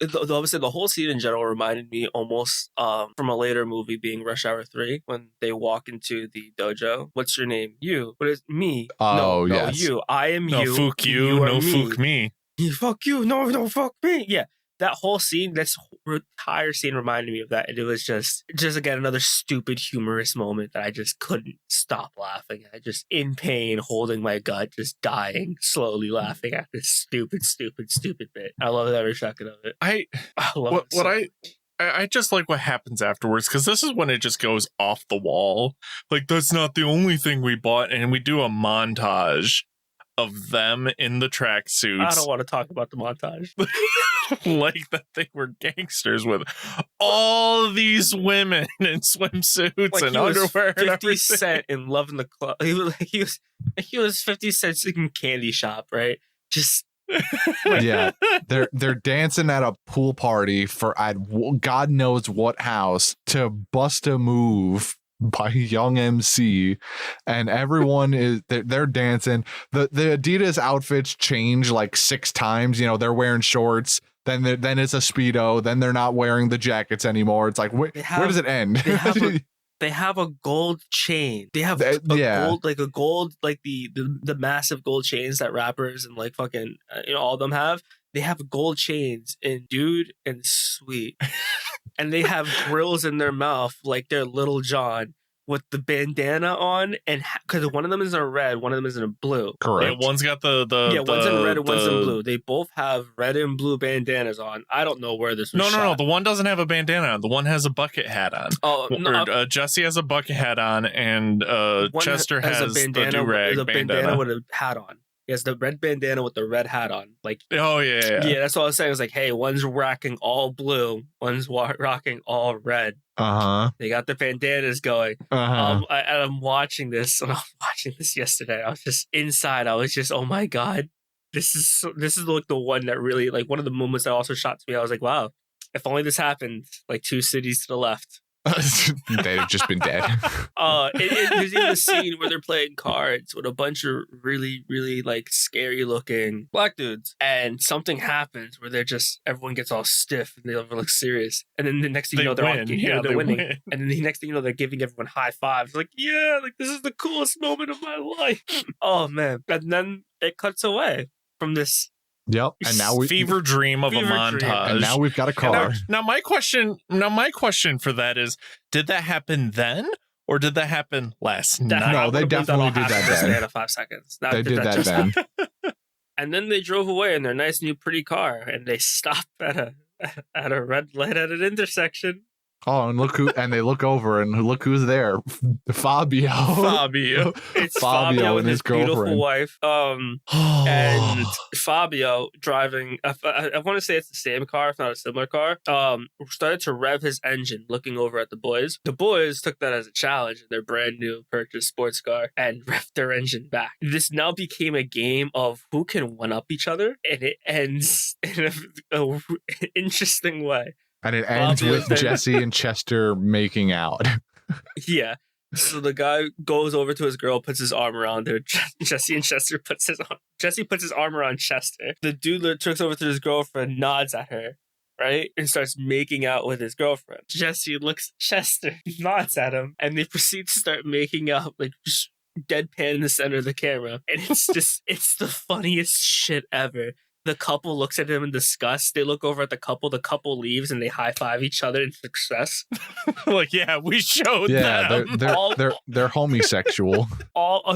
Obviously, the whole scene in general reminded me almost from a later movie, being Rush Hour 3, when they walk into the dojo. What's your name? You. What is me? Oh, no, yes. you. I am No, you. fuck you. are No, me. fuck me. Fuck you. No, fuck me. Yeah. That whole scene, this entire scene reminded me of that. And it was just again, another stupid, humorous moment that I just couldn't stop laughing at. Just in pain, holding my gut, just dying, slowly laughing at this stupid bit. I love every second of it. I love it. I just like what happens afterwards, because this is when it just goes off the wall. Like, that's not the only thing we bought. And we do a montage of them in the tracksuits. I don't want to talk about the montage. Like that they were gangsters with all these women in swimsuits Like and he was underwear and 50 everything. Cent in Love in the Club. He was 50 Cent in Candy Shop, right? Just Yeah, they're dancing at a pool party for God knows what house to Bust a Move by Young MC, and everyone is they're dancing. The Adidas outfits change like 6 times. You know, they're wearing shorts. Then it's a Speedo. Then they're not wearing the jackets anymore. It's like where does it end? They have a gold chain. They have gold, like the massive gold chains that rappers and like fucking all of them have. They have gold chains in Dude and Sweet, and they have grills in their mouth like they're Little John with the bandana on, and because one of them is in a red, one of them is in a blue. Correct. And one's got the one's in red and one's in blue. They both have red and blue bandanas on. I don't know where this was No. shot. The one doesn't have a bandana on. The one has a bucket hat on. Oh, no. Jesse has a bucket hat on, and Chester has the do-rag bandana with a hat on. He has the red bandana with the red hat on. Like, oh yeah. That's what I was saying. I was like, hey, one's rocking all blue, one's rocking all red. They got the bandanas going. I'm watching this, and I was watching this yesterday. I was just inside. I was just, oh my god, this is like the one that really, like, one of the moments that also shot to me. I was like, wow, if only this happened like 2 cities to the left. They'd have just been dead. There's even a scene where they're playing cards with a bunch of really, really like scary looking black dudes, and something happens where everyone gets all stiff and they look serious, and then the next thing you know they're winning, and then the next thing you know they're giving everyone high fives, like, yeah, like this is the coolest moment of my life. Oh man! And then it cuts away from this. Yep. And now we fever dream of a montage. And now we've got a car. Now my question for that is, did that happen then, or did that happen last night? No, they definitely did that then. 5 seconds. They did that then. And then they drove away in their nice new pretty car, and they stopped at a red light at an intersection. Oh, and they look over, and look who's there. Fabio. It's Fabio and his girlfriend. beautiful wife. And Fabio driving, I want to say it's the same car, if not a similar car, started to rev his engine looking over at the boys. The boys took that as a challenge in their brand new purchased sports car and revved their engine back. This now became a game of who can one-up each other, and it ends in an interesting way. And it ends with Jesse and Chester making out. Yeah. So the guy goes over to his girl, puts his arm around her. Jesse puts his arm around Chester. The dude that looks over to his girlfriend, nods at her, right? And starts making out with his girlfriend. Jesse looks at Chester, nods at him, and they proceed to start making out, like, just deadpan in the center of the camera. And it's the funniest shit ever. The couple looks at him in disgust. They look over at the couple leaves, and they high-five each other in success. Like, yeah, we showed them. They're homosexual.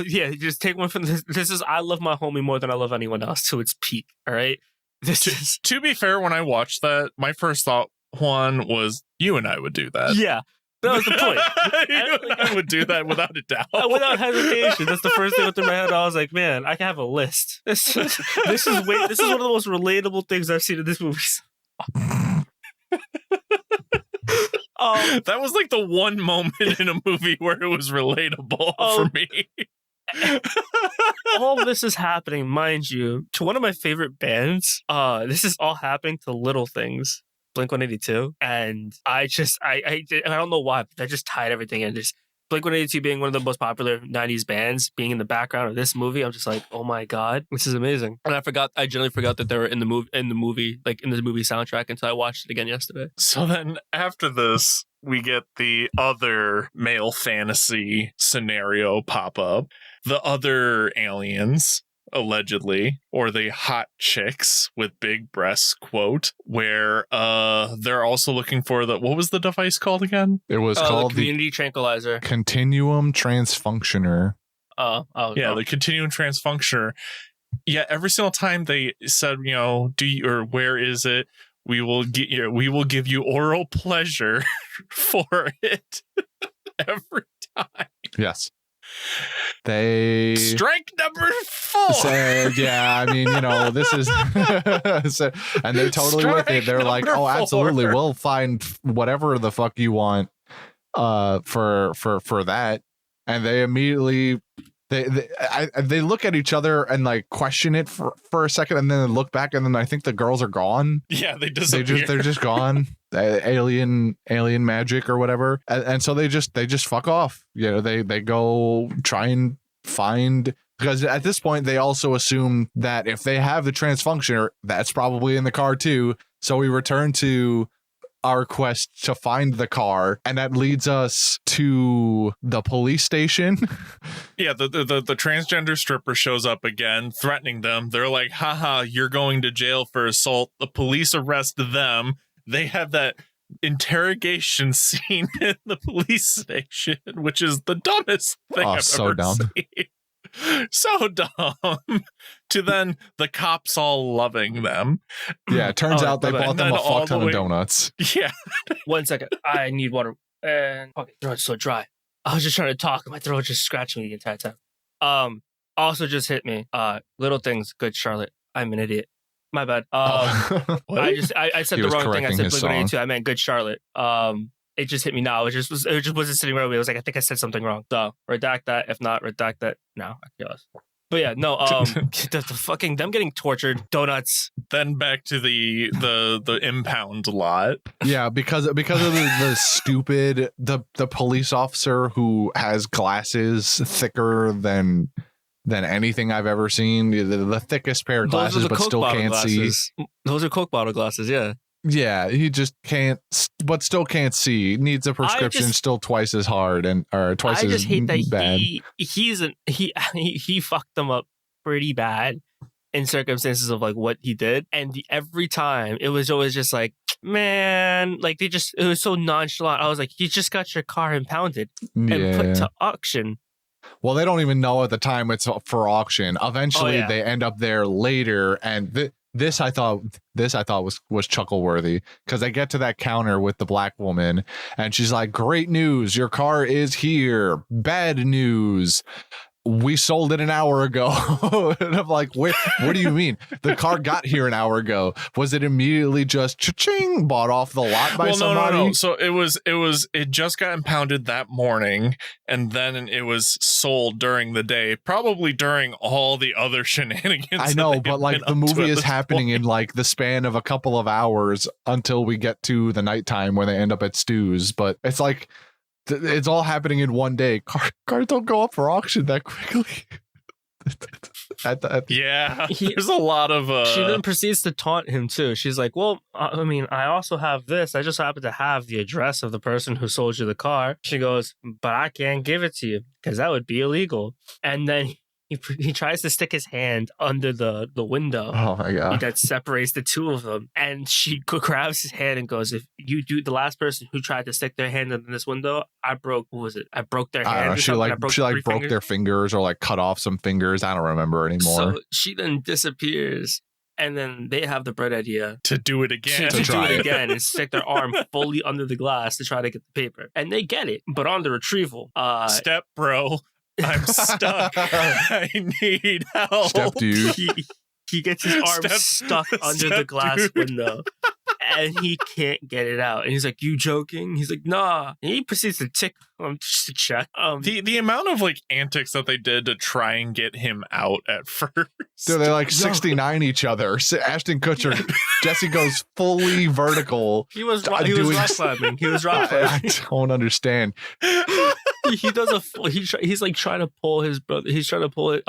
Just take one from this. This is, I love my homie more than I love anyone else to its peak, all right? To be fair, when I watched that, my first thought, Juan, was you and I would do that. Yeah. That was the point. I would do that without a doubt. Without hesitation. That's the first thing went through my head. I was like, man, I can have a list. This is one of the most relatable things I've seen in this movie. That was like the one moment in a movie where it was relatable for me. All this is happening, mind you, to one of my favorite bands. This is all happening to Little Things. Blink-182, and I don't know why, but I just tied everything in. Just Blink-182 being one of the most popular 90s bands, being in the background of this movie, I'm just like, oh my God, this is amazing. And I generally forgot that they were in the movie soundtrack until I watched it again yesterday. So then after this, we get the other male fantasy scenario pop up. The other aliens, allegedly, or the hot chicks with big breasts, quote, where they're also looking for what was the device called again? It was The called community tranquilizer. the Continuum Transfunctioner. The Continuum Transfunctioner. Yeah, every single time they said, where is it? We will give you oral pleasure for it every time. Yes. They Strike number 4. said, yeah, I mean, this is so, and they're totally with it. They're like, Strike oh, number absolutely, 4. we'll find whatever the fuck you want for that. And they immediately they look at each other and like question it for a second, and then they look back, and then I think the girls are gone. Yeah, they disappear. They're just gone. Alien magic or whatever, and so they just fuck off. They go try and find, because at this point they also assume that if they have the transfunctioner, that's probably in the car too. So we return to our quest to find the car, and that leads us to the police station. Yeah, the transgender stripper shows up again, threatening them. They're like, haha, you're going to jail for assault. The police arrest them. They have that interrogation scene in the police station, which is the dumbest thing I've ever seen. So dumb. To then the cops all loving them. Yeah, it turns out they bought them a fuck ton of donuts. Yeah. 1 second. I need water. And fucking throat's so dry. I was just trying to talk and my throat just scratching me the entire time. Also just hit me. Little things, good Charlotte. I'm an idiot. My bad. I said the wrong thing. I said Blink-182. I meant good Charlotte. It just hit me now. It just wasn't sitting right away. It was like, I think I said something wrong. So redact that. If not, redact that. No, I guess. But yeah, no. The fucking them getting tortured, donuts. Then back to the impound lot. Yeah, because of the stupid the police officer who has glasses thicker than anything I've ever seen. The thickest pair of glasses, but still can't see. Those are Coke bottle glasses. Yeah. Yeah, he just can't, but still can't see. Needs a prescription, still twice as hard or twice as bad. I just hate that he fucked them up pretty bad in circumstances of like what he did, and every time it was always just like, man, like it was so nonchalant. I was like, you just got your car impounded and put to auction. Well, they don't even know at the time it's for auction. Eventually, they end up there later, and This I thought was chuckle worthy, because I get to that counter with the black woman and she's like, great news, your car is here. Bad news, we sold it an hour ago. And I'm like, what do you mean? The car got here an hour ago. Was it immediately just cha-ching bought off the lot by somebody? No. So it just got impounded that morning, and then it was sold during the day, probably during all the other shenanigans. I know, but like the movie is happening in like the span of a couple of hours until we get to the nighttime where they end up at Stu's. But it's like, it's all happening in one day. Cars don't go up for auction that quickly. There's a lot of she then proceeds to taunt him too. She's like, well, I mean, I also have this. I just happen to have the address of the person who sold you the car. She goes, but I can't give it to you because that would be illegal. And then he tries to stick his hand under the window. Oh my God. That separates the two of them. And she grabs his hand and goes, if you do, the last person who tried to stick their hand under this window, I broke their hand. She broke their fingers or like cut off some fingers. I don't remember anymore. So she then disappears. And then they have the bright idea to do it again. To do it again and stick their arm fully under the glass to try to get the paper. And they get it. But on the retrieval. Step bro. I'm stuck. I need help. Step dude. He gets his arm stuck under the glass window. And he can't get it out. And he's like, you joking? He's like, nah. And he proceeds to tick just to check. The amount of like antics that they did to try and get him out at first. Dude, they like 69 each other. Ashton Kutcher, Jesse goes fully vertical. He was rock climbing. He was rock climbing. I don't understand. he does he's like trying to pull his brother. He's trying to pull it.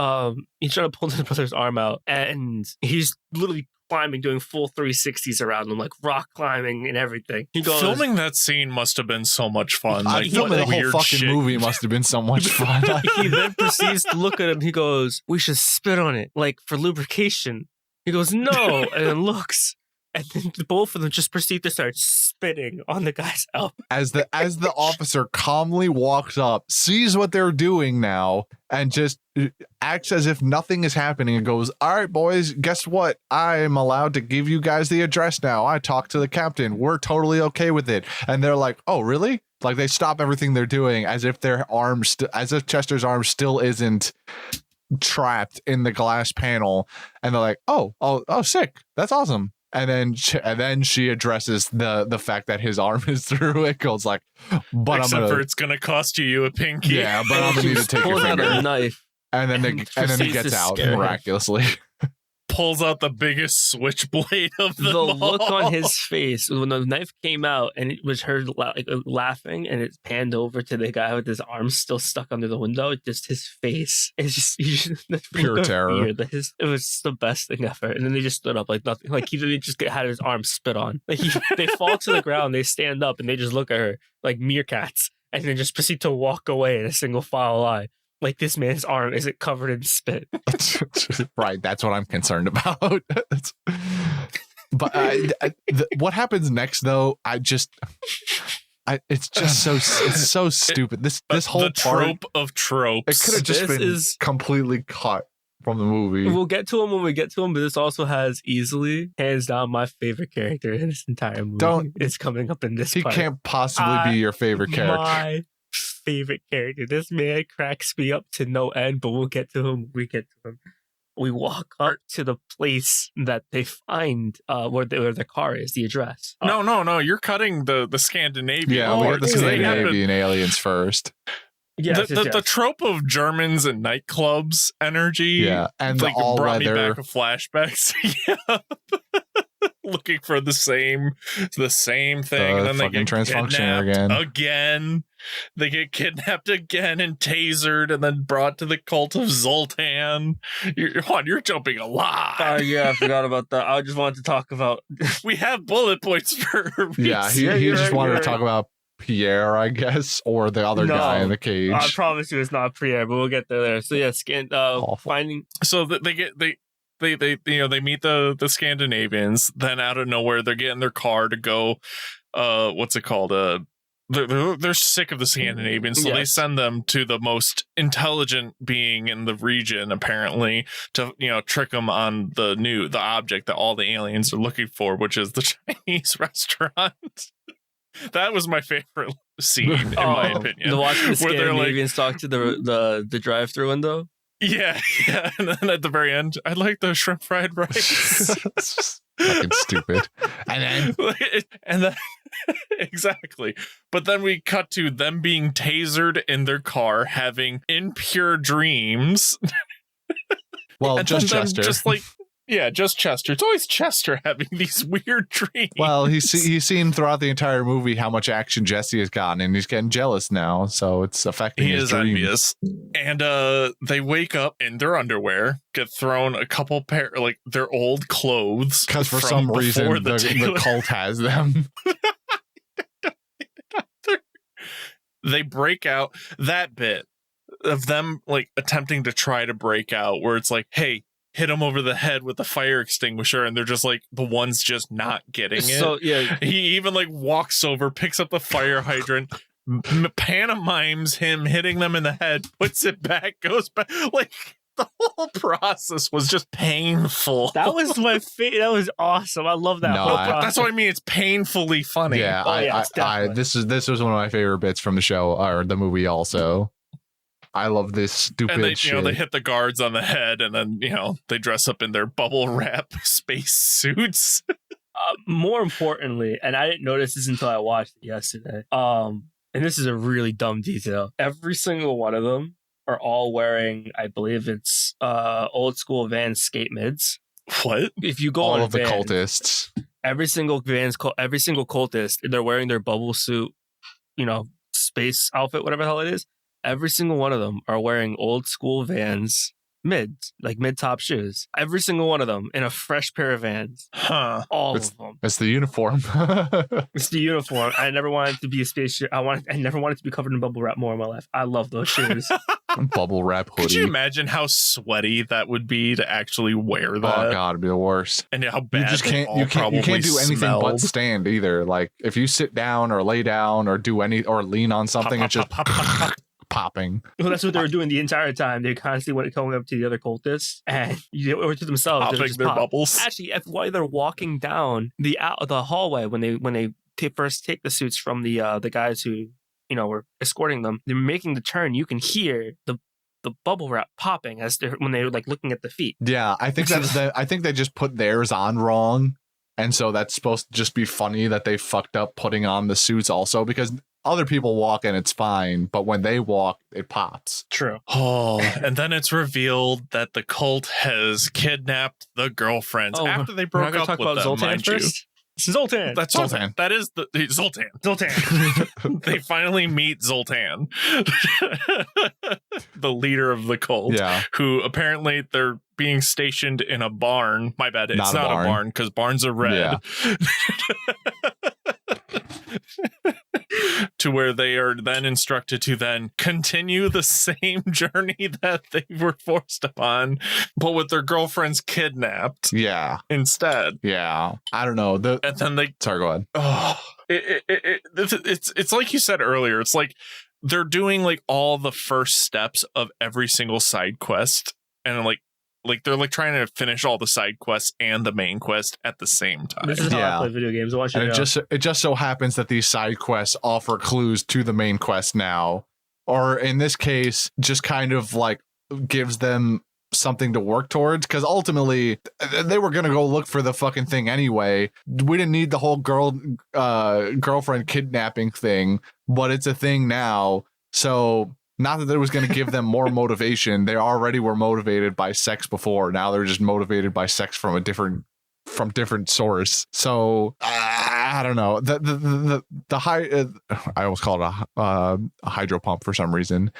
He's trying to pull his brother's arm out, and he's literally climbing, doing full 360s around him, like rock climbing and everything. He goes, Filming that scene must have been so much fun. Like Filming the whole weird fucking shit. movie must have been so much fun. he then proceeds to look at him. He goes, "We should spit on it, like for lubrication." He goes, "No," and then looks. And then both of them just proceed to start spitting on the guy's elbow. As the officer calmly walks up, sees what they're doing now, and just acts as if nothing is happening and goes, "All right, boys, guess what? I am allowed to give you guys the address now. I talked to the captain. We're totally okay with it." And they're like, "Oh, really?" Like they stop everything they're doing as if their arms, as if Chester's arm still isn't trapped in the glass panel, and they're like, "Oh, sick. That's awesome." And then she addresses the fact that his arm is through it. Goes like, "But Except for it's gonna cost you a pinky." Yeah, but I'm gonna need to take your Pulls out a finger." knife. And then he proceeds gets to out scare him. miraculously. Pulls out the biggest switchblade of them The all. look on his face when the knife came out and it was her laughing, and it panned over to the guy with his arms still stuck under the window. Just his face is just the Pure look of terror. fear. It was the best thing ever. And then they just stood up like nothing. Like he didn't just had his arm spit on. Like they fall to the ground, they stand up, and they just look at her like meerkats, and then just proceed to walk away in a single file line. Like this man's arm isn't covered in spit. Right, that's what I'm concerned about. But what happens next, though? It's just it's so stupid. This whole the trope of tropes. it could have just This been is- completely cut from the movie. We'll get to him when we get to him, but this also has easily, hands down, my favorite character in this entire movie. It's coming up in this He part. can't possibly be your favorite character. My favorite character. This man cracks me up to no end, but we'll get to him when we get to him. We walk up to the place that they find where the car is, the address. No, you're cutting the Scandinavian. Yeah, we part, got the 'cause they have to- Scandinavian aliens first. Yes, the trope of Germans and nightclubs energy. Yeah, and like the all brought me weather. back of flashbacks. Yeah. Looking for the same thing, and then they fucking get transfunctioner kidnapped again. They get kidnapped again and tasered, and then brought to the cult of Zoltan. You're jumping a lot. yeah, I forgot about that. I just wanted to talk about. We have bullet points for a reason. Yeah, he you're just right, wanted you're to talk about Pierre, I guess, or the other No, guy in the cage. I promise you, it's not Pierre, but we'll get there. So yeah, Awful. finding. So they meet the Scandinavians. Then out of nowhere, they're getting their car to go. What's it called? They're sick of the Scandinavians, so they Yes. send them to the most intelligent being in the region, apparently, to trick them on the object that all the aliens are looking for, which is the Chinese restaurant. That was my favorite scene, in my opinion. The watching the where they're like, Scandinavians talk to the drive-through window. yeah, and then at the very end, I'd like the shrimp fried rice. Fucking stupid. And then Exactly. But then we cut to them being tasered in their car, having impure dreams. well, And just then them Chester. just Chester. It's always Chester having these weird dreams. Well, he's seen throughout the entire movie how much action Jesse has gotten, and he's getting jealous now, so it's affecting he his is dreams. envious. And they wake up in their underwear, get thrown a couple pair, like their old clothes. Because for from some before reason the the tailor. cult has them. They break out. That bit of them like attempting to try to break out, where it's like, hey, hit them over the head with the fire extinguisher, and they're just like the ones just not getting it. So yeah, He even like walks over, picks up the fire hydrant, pantomimes him hitting them in the head, puts it back, goes back. Like the whole process was just painful. that was my favorite. That was awesome. I love that. No, whole I- But that's what I mean. It's painfully funny. Yeah, Oh, yes, I definitely. this was one of my favorite bits from the show or the movie. Also, I love this stupid And they, shit. they hit the guards on the head, and then they dress up in their bubble wrap space suits. More importantly, and I didn't notice this until I watched it yesterday. And this is a really dumb detail. Every single one of them are all wearing, I believe it's old school Vans skate mids. What? If you go all on of the Vans, cultists. every single cultist, they're wearing their bubble suit, space outfit, whatever the hell it is. every single one of them are wearing old school Vans mid-top shoes. Every single one of them in a fresh pair of Vans. Huh. All of them. It's the uniform. It's the uniform. I never wanted to be a space shoe. I never wanted to be covered in bubble wrap more in my life. I love those shoes. Bubble wrap hoodie. Could you imagine how sweaty that would be to actually wear that? Oh god, it'd be the worst. And how bad You can't do anything but stand either. Like if you sit down or lay down or do or lean on something, it's just popping. Well, that's what they were doing the entire time. They constantly went going up to the other cultists and or to themselves. Popping just their pop. bubbles. Actually, while they're walking down the hallway, when they first take the suits from the guys who were escorting them, they're making the turn. You can hear the bubble wrap popping when they're like looking at the feet. Yeah, I think I think they just put theirs on wrong, and so that's supposed to just be funny that they fucked up putting on the suits also, because other people walk and it's fine, but when they walk, it pops. True. Oh, and then it's revealed that the cult has kidnapped the girlfriends after they broke up with them, Zoltan mind you. first? Zoltan. That's Zoltan. That is Zoltan. Zoltan. They finally meet Zoltan, the leader of the cult, who apparently they're being stationed in a barn. My bad. It's not a barn because barns are red. Yeah. To where they are then instructed to then continue the same journey that they were forced upon, but with their girlfriends kidnapped. Yeah. Instead. Yeah. I don't know. And then they. Sorry, go ahead. Oh, it's like you said earlier. It's like they're doing like all the first steps of every single side quest, and like they're like trying to finish all the side quests and the main quest at the same time. This is how I play video games. And it just so happens that these side quests offer clues to the main quest now, or in this case, just kind of like gives them something to work towards, because ultimately they were gonna go look for the fucking thing anyway. We didn't need the whole girlfriend kidnapping thing, but it's a thing now. So not that it was going to give them more motivation. They already were motivated by sex before. Now they're just motivated by sex from different source. So I don't know. The high. I almost call it a hydro pump for some reason.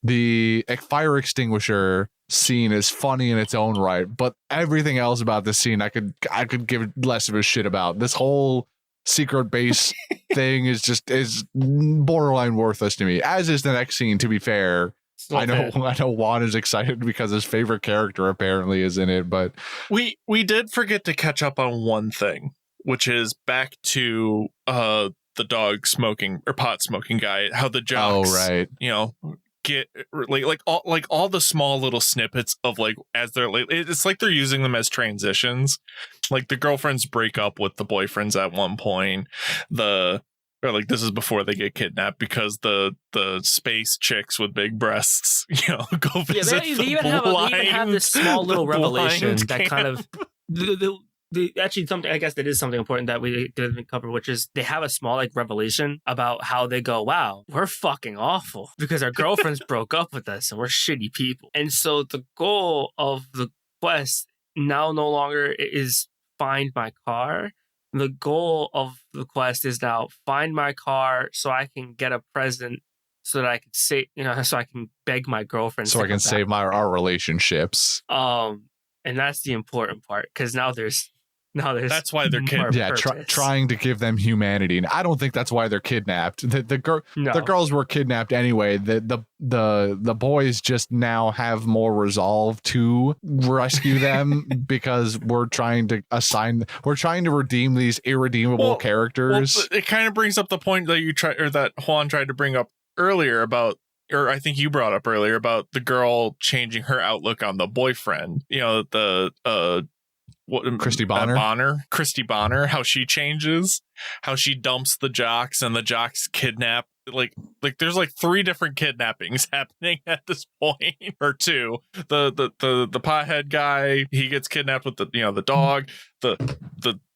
The fire extinguisher scene is funny in its own right, but everything else about this scene I could give less of a shit about. This whole secret base thing is borderline worthless to me, as is the next scene, to be fair. I know Juan is excited because his favorite character apparently is in it, but we did forget to catch up on one thing, which is back to the dog smoking or pot smoking guy, how the jocks get like all the small little snippets of like as they're like, it's like they're using them as transitions. Like the girlfriends break up with the boyfriends at one point. Or like this is before they get kidnapped because the space chicks with big breasts, go visit they even have this small little revelation that kind of actually something, I guess that is something important that we didn't cover, which is they have a small like revelation about how they go, wow, we're fucking awful because our girlfriends broke up with us and we're shitty people. And so the goal of the quest now no longer is find my car. The goal of the quest is now find my car so I can get a present, so that I can say, so I can beg my girlfriend. So I can save our relationships. And that's the important part, because now there's that's why they're kidnapped. Yeah, trying to give them humanity. And I don't think that's why they're kidnapped. The girls were kidnapped anyway. The boys just now have more resolve to rescue them because we're trying to redeem these irredeemable characters. Well, it kind of brings up the point that that Juan tried to bring up earlier about, or I think you brought up earlier about the girl changing her outlook on the boyfriend. Christy Bonner. Christy Bonner, how she changes, how she dumps the jocks and the jocks kidnap. Like there's like 3 different kidnappings happening at this point, or 2. The pothead guy, he gets kidnapped with the dog. The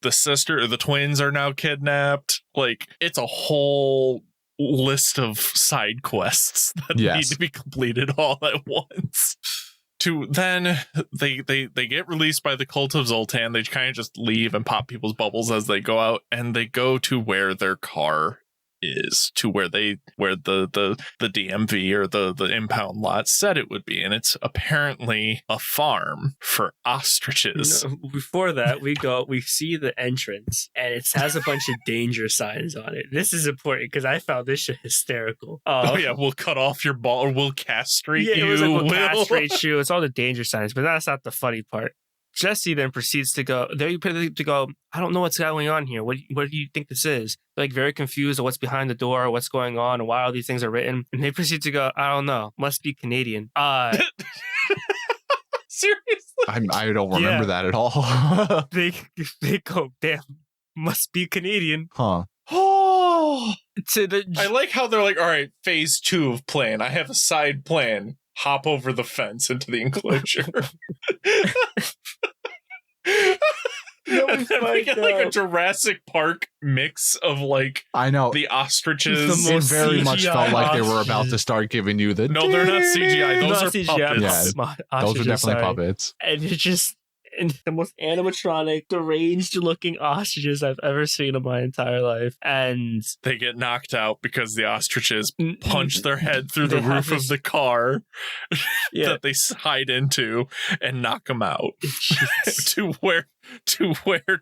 sister or the twins are now kidnapped. Like it's a whole list of side quests that need to be completed all at once. To then they get released by the cult of Zoltan. They kind of just leave and pop people's bubbles as they go out, and they go to where their car is to where the DMV or the impound lot said it would be, and it's apparently a farm for ostriches. Before that, we see the entrance, and it has a bunch of danger signs on it. This is important because I found this shit hysterical. Oh yeah, we'll cut off your ball, or we'll castrate you. Yeah, it was like, we'll castrate you. It's all the danger signs, but that's not the funny part. Jesse then proceeds to go, I don't know what's going on here. What do you think this is? They're like very confused of what's behind the door, what's going on, and why all these things are written. And they proceed to go, I don't know. Must be Canadian. Seriously? I don't remember that at all. They go, damn, must be Canadian. Huh. Oh, To I like how they're like, all right, phase 2 of plan. I have a side plan. Hop over the fence into the enclosure. And then we get like a Jurassic Park mix of like I know the ostriches. it very much CGI felt like they were about ostriches. to start giving you the. No, they're not CGI. Those Not are CGI, puppets. Yeah. Those are ostriches, definitely sorry. puppets. And it's just the most animatronic, deranged looking ostriches I've ever seen in my entire life. And They get knocked out because the ostriches punch their head through the They have roof of this- the car yeah, that they hide into and knock them out. to where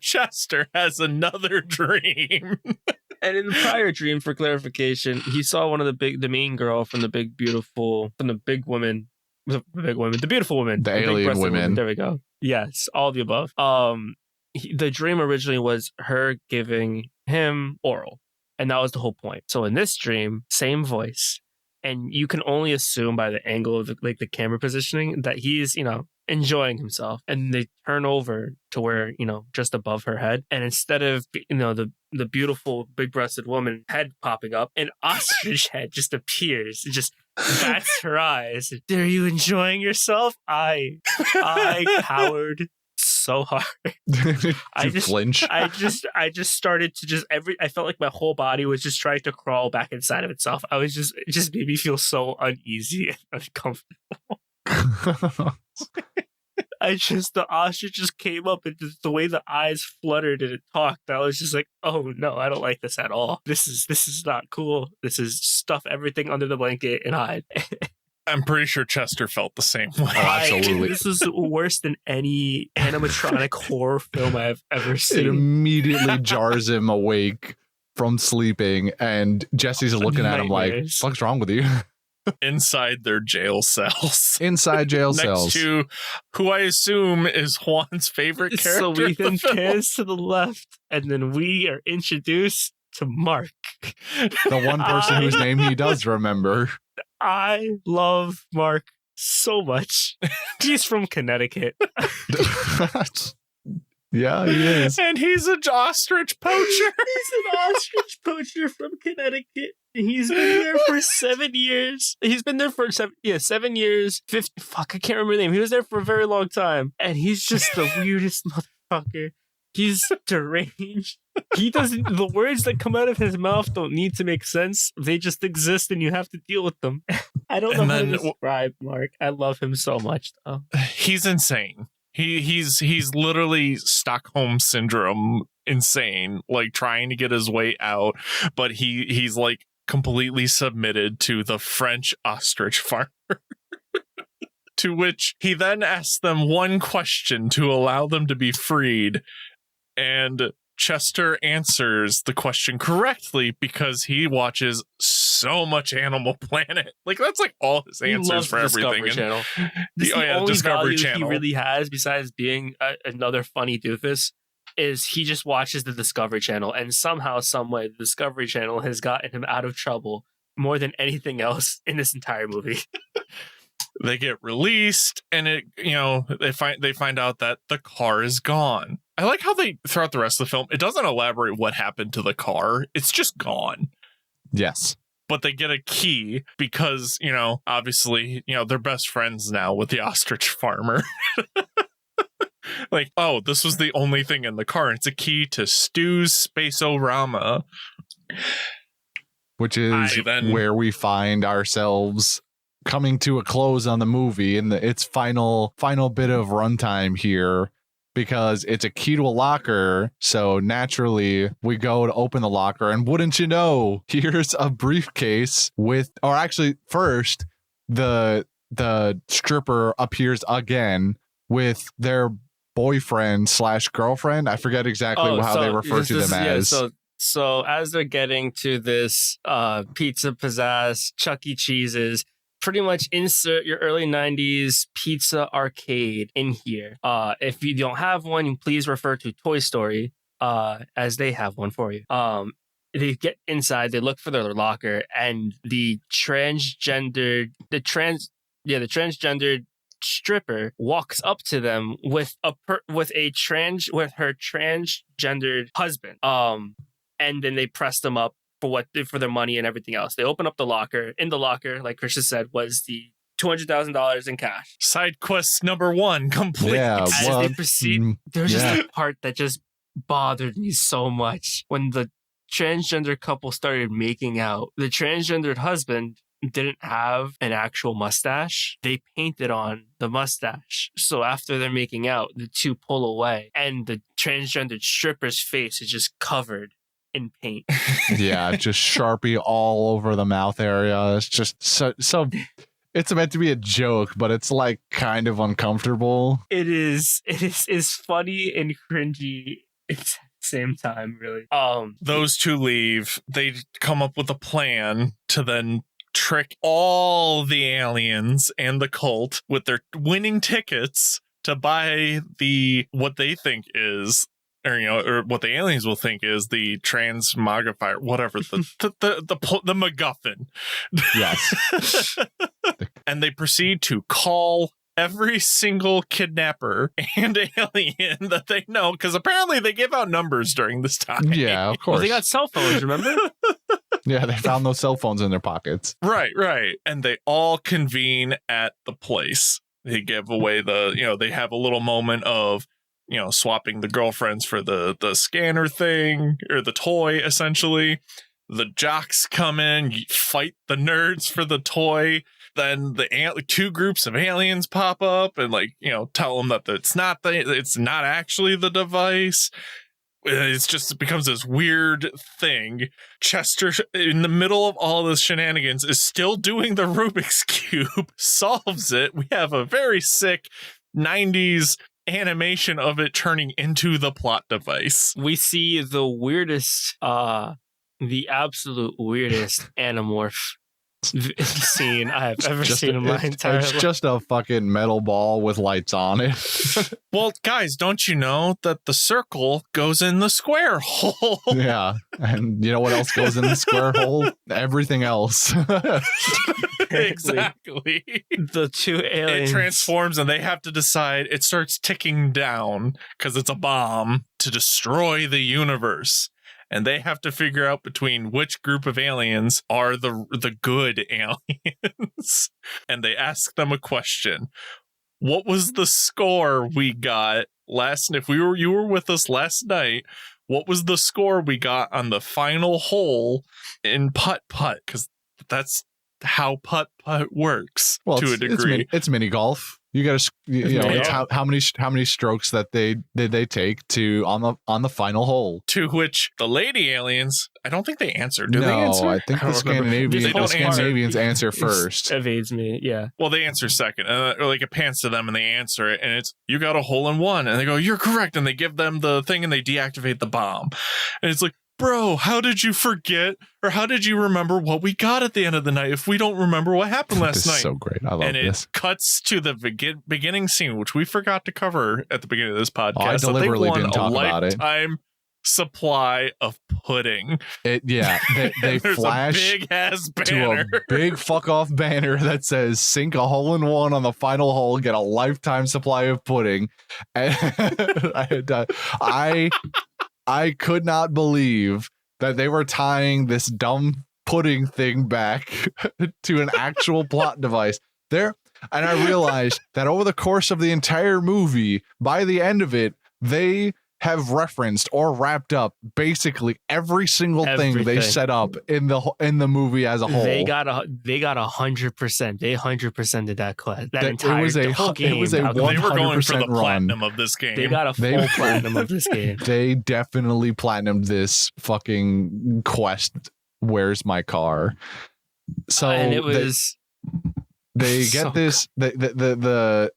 Chester has another dream. And in the prior dream, for clarification, he saw one of the main girl from the beautiful woman, the beautiful woman, The big alien breasted women. There we go. Yes, all the above. The dream originally was her giving him oral, and that was the whole point. So in this dream, same voice, and you can only assume by the angle of the camera positioning that he's enjoying himself. And they turn over to where just above her head, and instead of the beautiful big breasted woman head popping up, an ostrich head just appears. It just bats her eyes. Are you enjoying yourself? I cowered so hard. I flinch. I just started to I felt like my whole body was just trying to crawl back inside of itself. It just made me feel so uneasy and uncomfortable. The ostrich just came up, and just the way the eyes fluttered and it talked, I was just like, oh no, I don't like this at all. This is not cool. This is stuff everything under the blanket and hide. I'm pretty sure Chester felt the same way. Oh, absolutely. This is worse than any animatronic horror film I've ever It seen. immediately jars him awake from sleeping, and Jesse's looking at him like, Nightmares. "What's wrong with you?" Inside their jail cells. Inside jail Next cells. to who I assume is Juan's favorite character. So we in the then film. pans to the left, and then we are introduced to Mark. The one person whose name he does remember. I love Mark so much. He's from Connecticut. Yeah, he is. And he's an ostrich poacher. He's an ostrich poacher from Connecticut. He's been there for 7 years. He's been there for 7 years. 50. Fuck, I can't remember the name. He was there for a very long time, and he's just the weirdest motherfucker. He's deranged. He doesn't. The words that come out of his mouth don't need to make sense. They just exist, and you have to deal with them. I don't know And how to then- describe Mark. I love him so much, though. He's insane. He's literally Stockholm syndrome insane, like trying to get his way out, but he's like completely submitted to the French ostrich farmer. To which he then asks them one question to allow them to be freed, and Chester answers the question correctly because he watches so much Animal Planet. Like that's like all his He answers loves for the everything. Discovery Channel. This is Oh, the yeah, only Discovery value Channel. he really has, besides being another funny doofus, is he just watches the Discovery Channel, and somehow, some way, the Discovery Channel has gotten him out of trouble more than anything else in this entire movie. They get released, and they find out that the car is gone. I like how they throughout the rest of the film, it doesn't elaborate what happened to the car. It's just gone. Yes. But they get a key because, obviously, they're best friends now with the ostrich farmer. Like, oh, this was the only thing in the car. It's a key to Stu's Space-O-Rama. Which is where we find ourselves coming to a close on the movie in its final bit of runtime here. because it's a key to a locker. So naturally, we go to open the locker, and wouldn't you know, here's a briefcase with, or actually, first the stripper appears again with their boyfriend / girlfriend. I forget exactly how they refer to them as. So as they're getting to this Pizza Pizzazz, Chuck E. Cheese's, pretty much insert your early 90s pizza arcade in here. If you don't have one, please refer to Toy Story as they have one for you. They get inside, they look for their locker, and the transgendered stripper walks up to them with her transgendered husband. And then they press them up for their money and everything else. They open up the locker. In the locker, like Christian said, was the $200,000 in cash. Side quest number 1 complete. Yeah, As well, they proceed, there's just a part that just bothered me so much. When the transgender couple started making out, the transgendered husband didn't have an actual mustache. They painted on the mustache. So after they're making out, the two pull away, and the transgendered stripper's face is just covered in paint. Yeah, just Sharpie all over the mouth area. It's just so it's meant to be a joke, but it's like kind of uncomfortable. It is funny and cringy at the same time, really. Those two leave. They come up with a plan to then trick all the aliens and the cult with their winning tickets to buy what they think is, or what the aliens will think is, the transmogrifier, whatever, the MacGuffin. Yes. And they proceed to call every single kidnapper and alien that they know, because apparently they give out numbers during this time. Yeah, of course. Well, they got cell phones, remember? Yeah, they found those cell phones in their pockets. Right. And they all convene at the place. They give away they have a little moment of, swapping the girlfriends for the scanner thing, or the toy, essentially. The jocks come in, fight the nerds for the toy. Then the two groups of aliens pop up and tell them that it's not actually the device. It becomes this weird thing. Chester, in the middle of all this shenanigans, is still doing the Rubik's Cube, solves it. We have a very sick 90s animation of it turning into the plot device. We see the absolute weirdest Animorph scene I have ever seen in my entire life. It's just a fucking metal ball with lights on it. Well, guys, don't you know that the circle goes in the square hole? Yeah. And you know what else goes in the square hole? Everything else. Exactly. The two aliens. It transforms and they have to decide. It starts ticking down because it's a bomb to destroy the universe. And they have to figure out between which group of aliens are the good aliens. And they ask them a question. What was the score we got last night? If you were with us last night, what was the score we got on the final hole in putt-putt? Because that's how putt-putt works, to a degree. It's mini golf. You got to, it's how many strokes that they take to on the final hole. To which the lady aliens, I don't think they answer. Do they No, answer? I think the Scandinavians answer first. Evades me, yeah. Well, they answer second, it pans to them and they answer it, and it's, you got a hole in one, and they go, you're correct, and they give them the thing and they deactivate the bomb, and it's like, bro, how did you forget, or how did you remember what we got at the end of the night if we don't remember what happened last night? This is so great. I love and this. It cuts to the beginning scene, which we forgot to cover at the beginning of this podcast. I deliberately didn't talk about it. Lifetime supply of pudding. They flash a big ass to banner. a big fuck off banner that says "Sink a hole in one on the final hole, get a lifetime supply of pudding." And I could not believe that they were tying this dumb pudding thing back to an actual plot device there. And I realized that over the course of the entire movie, by the end of it, they have referenced or wrapped up basically every single thing they Everything. set up in the movie as a whole. They got 100%. They 100%ed that quest. That It entire was the whole game. a They were going for the 100% run. platinum of this game. They got a full platinum of this game. They definitely platinumed this fucking quest. Where's my car? So And it was they get so this the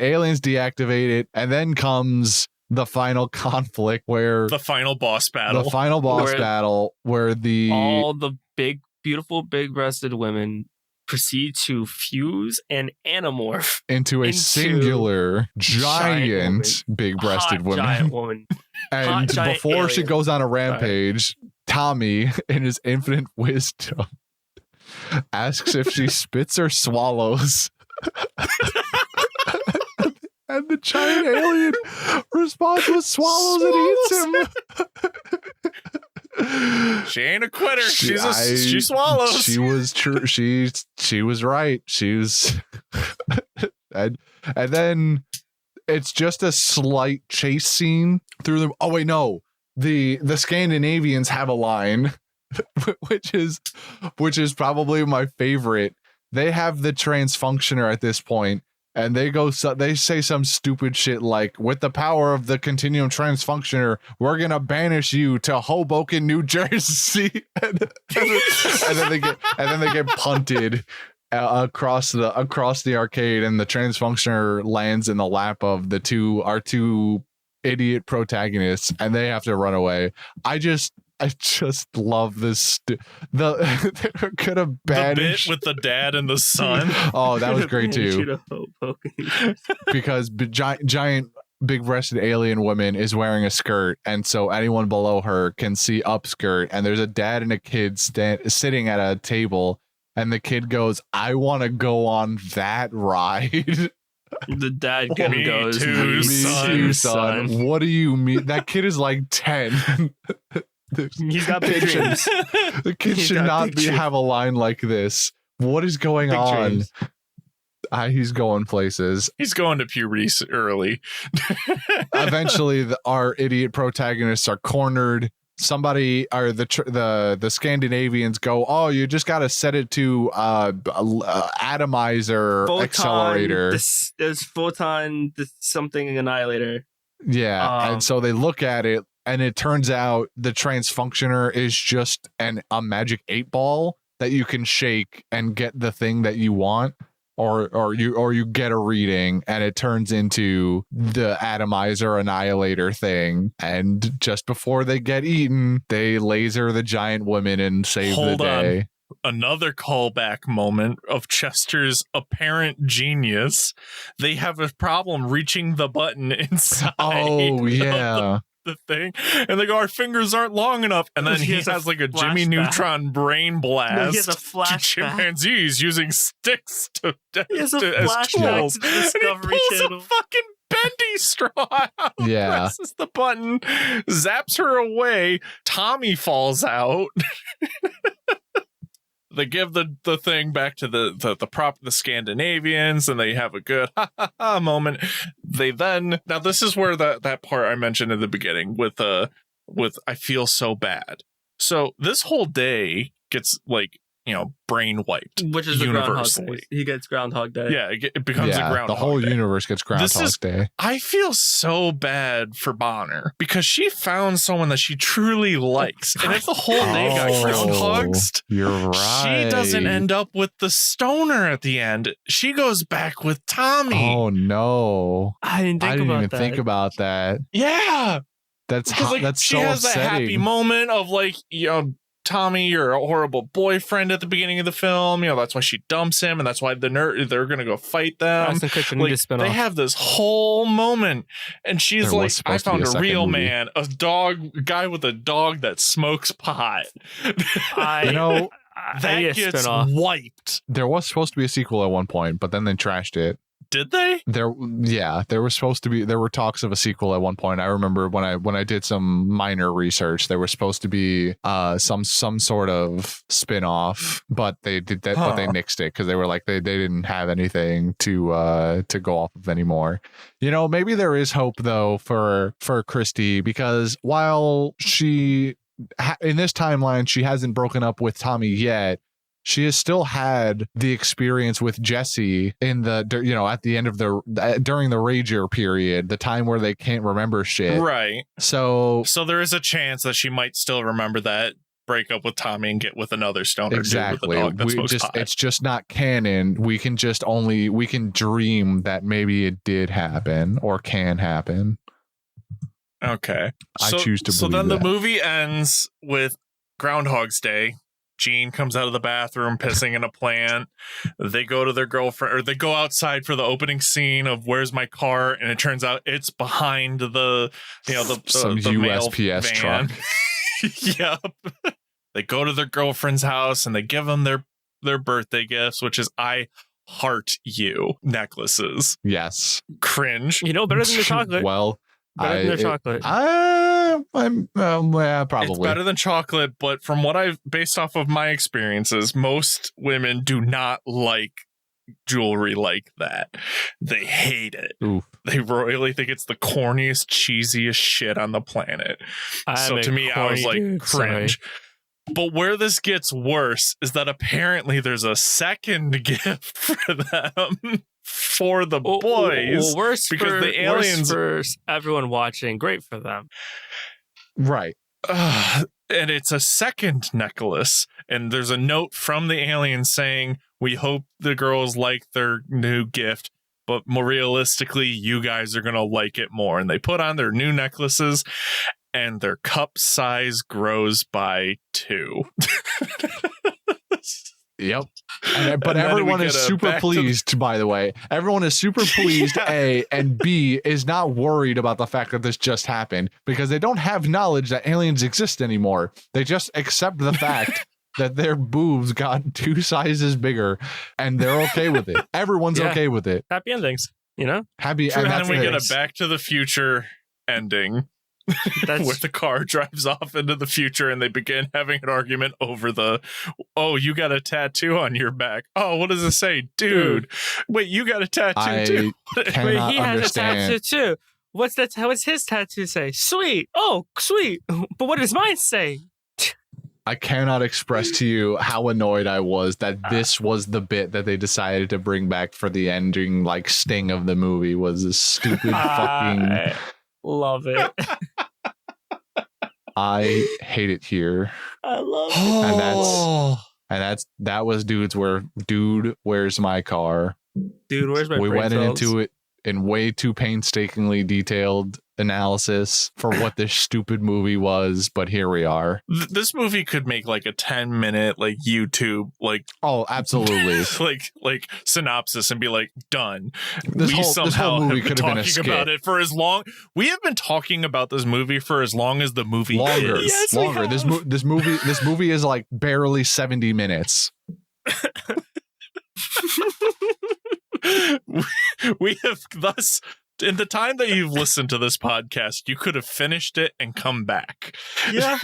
aliens deactivate it, and then comes the final conflict where the final boss battle. the final boss Where battle where all the beautiful, big-breasted women proceed to fuse and anamorph into a into singular giant giant big-breasted hot giant woman. woman. And hot giant before she alien. goes on a rampage, Tommy, in his infinite wisdom, asks if she spits or swallows. And the giant alien responds with swallows and eats him. She ain't a quitter. She She swallows. She was true. She was right. She was, and then it's just a slight chase scene through them. Oh wait, no. The Scandinavians have a line, which is probably my favorite. They have the transfunctioner at this point, and they say some stupid shit like, with the power of the continuum transfunctioner, we're gonna banish you to Hoboken, New Jersey. and then they get punted across the arcade, and the transfunctioner lands in the lap of our two idiot protagonists, and they have to run away. I just love this. There could have the bit banished with the dad and the son. Oh, that was great too. Hoboken. Because giant big-breasted alien woman is wearing a skirt, and so anyone below her can see up skirt, and there's a dad and a kid sitting at a table, and the kid goes, "I want to go on that ride." The dad Me goes, too, "Me son." too, son. What do you mean? That kid is like 10. He's got big dreams. The kid He's should got not big dreams. have a line like this. What is going Big on? dreams. He's going places. He's going to puberty early. Eventually, our idiot protagonists are cornered. Somebody or the Scandinavians go, "Oh, you just got to set it to atomizer accelerator." There's photon something annihilator. Yeah, and so they look at it, and it turns out the transfunctioner is just a magic 8-ball that you can shake and get the thing that you want, or you get a reading, and it turns into the atomizer annihilator thing. And just before they get eaten, they laser the giant woman and save Hold the day. on. Another callback moment of Chester's apparent genius. They have a problem reaching the button inside. Oh of yeah. the thing, and they go, "Our fingers aren't long enough," and then he has like a Jimmy flashback. Neutron brain blast. He has a to flashback. chimpanzees using sticks He has a as flashback tools. to the And Discovery he pulls Channel. a fucking bendy straw out, Yeah. presses the button, zaps her away. Tommy falls out. They give the thing back to the Scandinavians, and they have a good ha ha ha moment. They then, now this is where that part I mentioned in the beginning with I feel so bad. So this whole day gets brain wiped, Which is the Groundhog universally. Day. He gets Groundhog Day. Yeah, it becomes a Groundhog the whole Day. universe gets Groundhog Day. I feel so bad for Bonner because she found someone that she truly likes, and if the whole day got groundhogs, You're right. she doesn't end up with the stoner at the end. She goes back with Tommy. Oh no! I didn't even think about that. Yeah, That's because that's she so has that happy upsetting. moment of Tommy, you're a horrible boyfriend at the beginning of the film. That's why she dumps him, and that's why they're gonna go fight them. Ashton Kutcher need to spin They off. have this whole moment, and she's There like, was "I supposed to be found a a second real movie. man, a guy with a dog that smokes pot." I that need a gets spin-off. wiped. There was supposed to be a sequel at one point, but then they trashed it. Did they? There were talks of a sequel at one point. I remember when I did some minor research, there was supposed to be some sort of spin-off, but they did that, but they nixed it because they were like they didn't have anything to go off of anymore. You know, maybe there is hope though for Christy, because while she in this timeline she hasn't broken up with Tommy yet, she has still had the experience with Jesse in the, you know, at the end of during the Rager period, the time where they can't remember shit. Right. So there is a chance that she might still remember that, break up with Tommy and get with another stoner. Exactly. Dude with a dog that's It's just not canon. We can dream that maybe it did happen or can happen. Okay. I choose to believe So then that. the movie ends with Groundhog's Day. Gene comes out of the bathroom pissing in a plant. They go to their girlfriend, or they go outside for the opening scene of "Where's my car?" And it turns out it's behind the some USPS truck. Yep. They go to their girlfriend's house and they give them their birthday gifts, which is "I heart you" necklaces. Yes. Cringe. You know, better than the chocolate. Well, better than the chocolate. Probably. It's better than chocolate, but from what I've based off of my experiences, most women do not like jewelry like that. They hate it. Oof. They really think it's the corniest, cheesiest shit on the planet. So to me, I was like, cringe. But where this gets worse is that apparently there's a second gift for them. For the boys, worse because for, the aliens for everyone watching. Great for them, right? And it's a second necklace, and there's a note from the aliens saying, "We hope the girls like their new gift, but more realistically, you guys are gonna like it more." And they put on their new necklaces, and their cup size grows by 2. Yep. But everyone is super pleased, by the way. Everyone is super pleased, A, and B, is not worried about the fact that this just happened because they don't have knowledge that aliens exist anymore. They just accept the fact that their boobs got 2 sizes bigger and they're okay with it. Everyone's okay with it. Happy endings, you know? Happy and then we get a Back to the Future ending. Where the car drives off into the future and they begin having an argument over oh, you got a tattoo on your back. Oh, what does it say? Dude. Wait, you got a tattoo too? Wait, he has a tattoo too. What's his tattoo say? Sweet. Oh, sweet. But what does mine say? I cannot express to you how annoyed I was that this was the bit that they decided to bring back for the ending, like, sting of the movie, was this stupid fucking... Love it. I hate it here. I love it. And that was Dude, Where's My Car? Dude, where's my We brain went cells? into it in way too painstakingly detailed analysis for what this stupid movie was, but here we are. This movie could make like a 10-minute like YouTube oh, absolutely like synopsis and be like done. This whole movie have been could have been a talking skit. about it for as long. We have been talking about this movie for as long as the movie longer. is. Yes, Longer. This movie is like barely 70 minutes. We have thus, in the time that you've listened to this podcast, you could have finished it and come back. Yeah.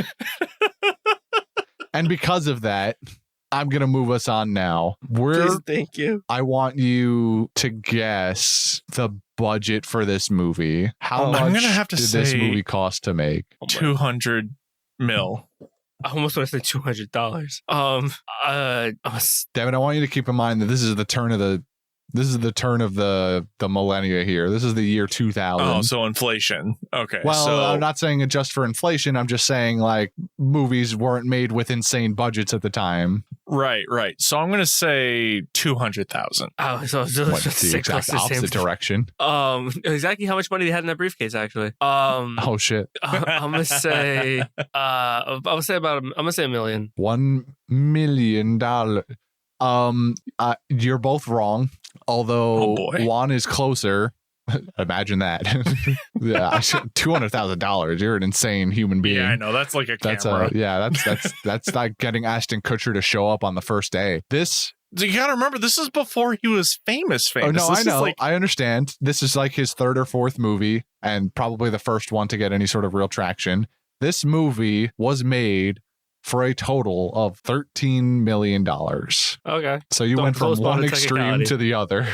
And because of that, I'm going to move us on now. Please, thank you. I want you to guess the budget for this movie. How much I'm gonna have to did say this movie cost to make? 200 mil. I almost want to say $200. Devin, I want you to keep in mind that this is the turn of the millennia here. This is the year 2000. Oh, so inflation. Okay. Well, so I'm not saying it just for inflation. I'm just saying like movies weren't made with insane budgets at the time. right. So I'm gonna say 200,000. Oh, so Went the exact opposite direction. Exactly how much money they had in that briefcase, actually. Oh shit. I'm gonna say I'm gonna say $1 million. $1 million. You're both wrong. Although Juan is closer. Imagine that. Yeah, $200,000. You're an insane human being. Yeah, I know. That's like a camera. That's like getting Ashton Kutcher to show up on the first day. This You gotta remember, this is before he was famous. Oh, no, This I know. is like, I understand. This is like his third or fourth movie and probably the first one to get any sort of real traction. This movie was made for a total of $13 million. Okay. So you Don't went from postpone one the extreme technicality. to the other.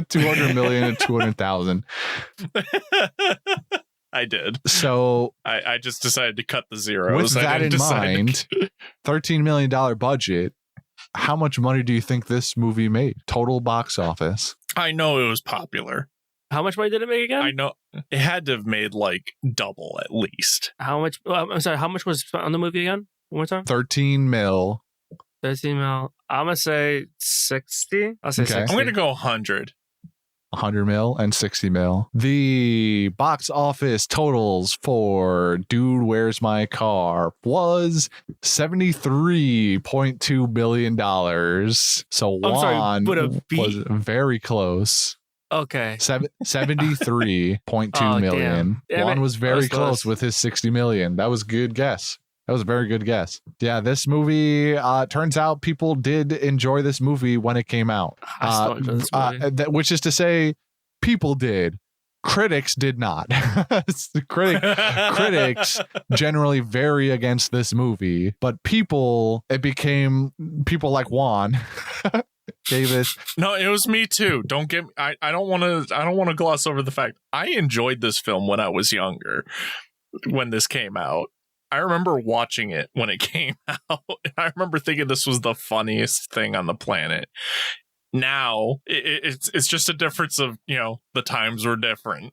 200 million and 200,000. I did. So I just decided to cut the zeros. with that in mind, $13 million budget, how much money do you think this movie made? Total box office. I know it was popular. How much money did it make again? I know it had to have made like double at least. How much? I'm sorry. How much was spent on the movie again? One more time. 13 mil. 13 mil. I'm gonna say 60. I'll say Okay. 60. I'm going to go 100. 100 mil and 60 mil. The box office totals for Dude, Where's My Car was $73.2 billion. So I'm sorry, Juan but a was beat? very close. Okay. 73.2 million. Damn Juan it. was very I was close close. with his 60 million. That was a good guess. That was a very good guess. Yeah, this movie, turns out people did enjoy this movie when it came out. I still enjoy this movie. Which is to say, people did. Critics did not. Critics generally vary against this movie, but it became people like Juan gave this. No, it was me too. Don't get. I don't want to gloss over the fact I enjoyed this film when I was younger. When this came out, I remember watching it when it came out. I remember thinking this was the funniest thing on the planet. Now it's just a difference of, you know, the times were different.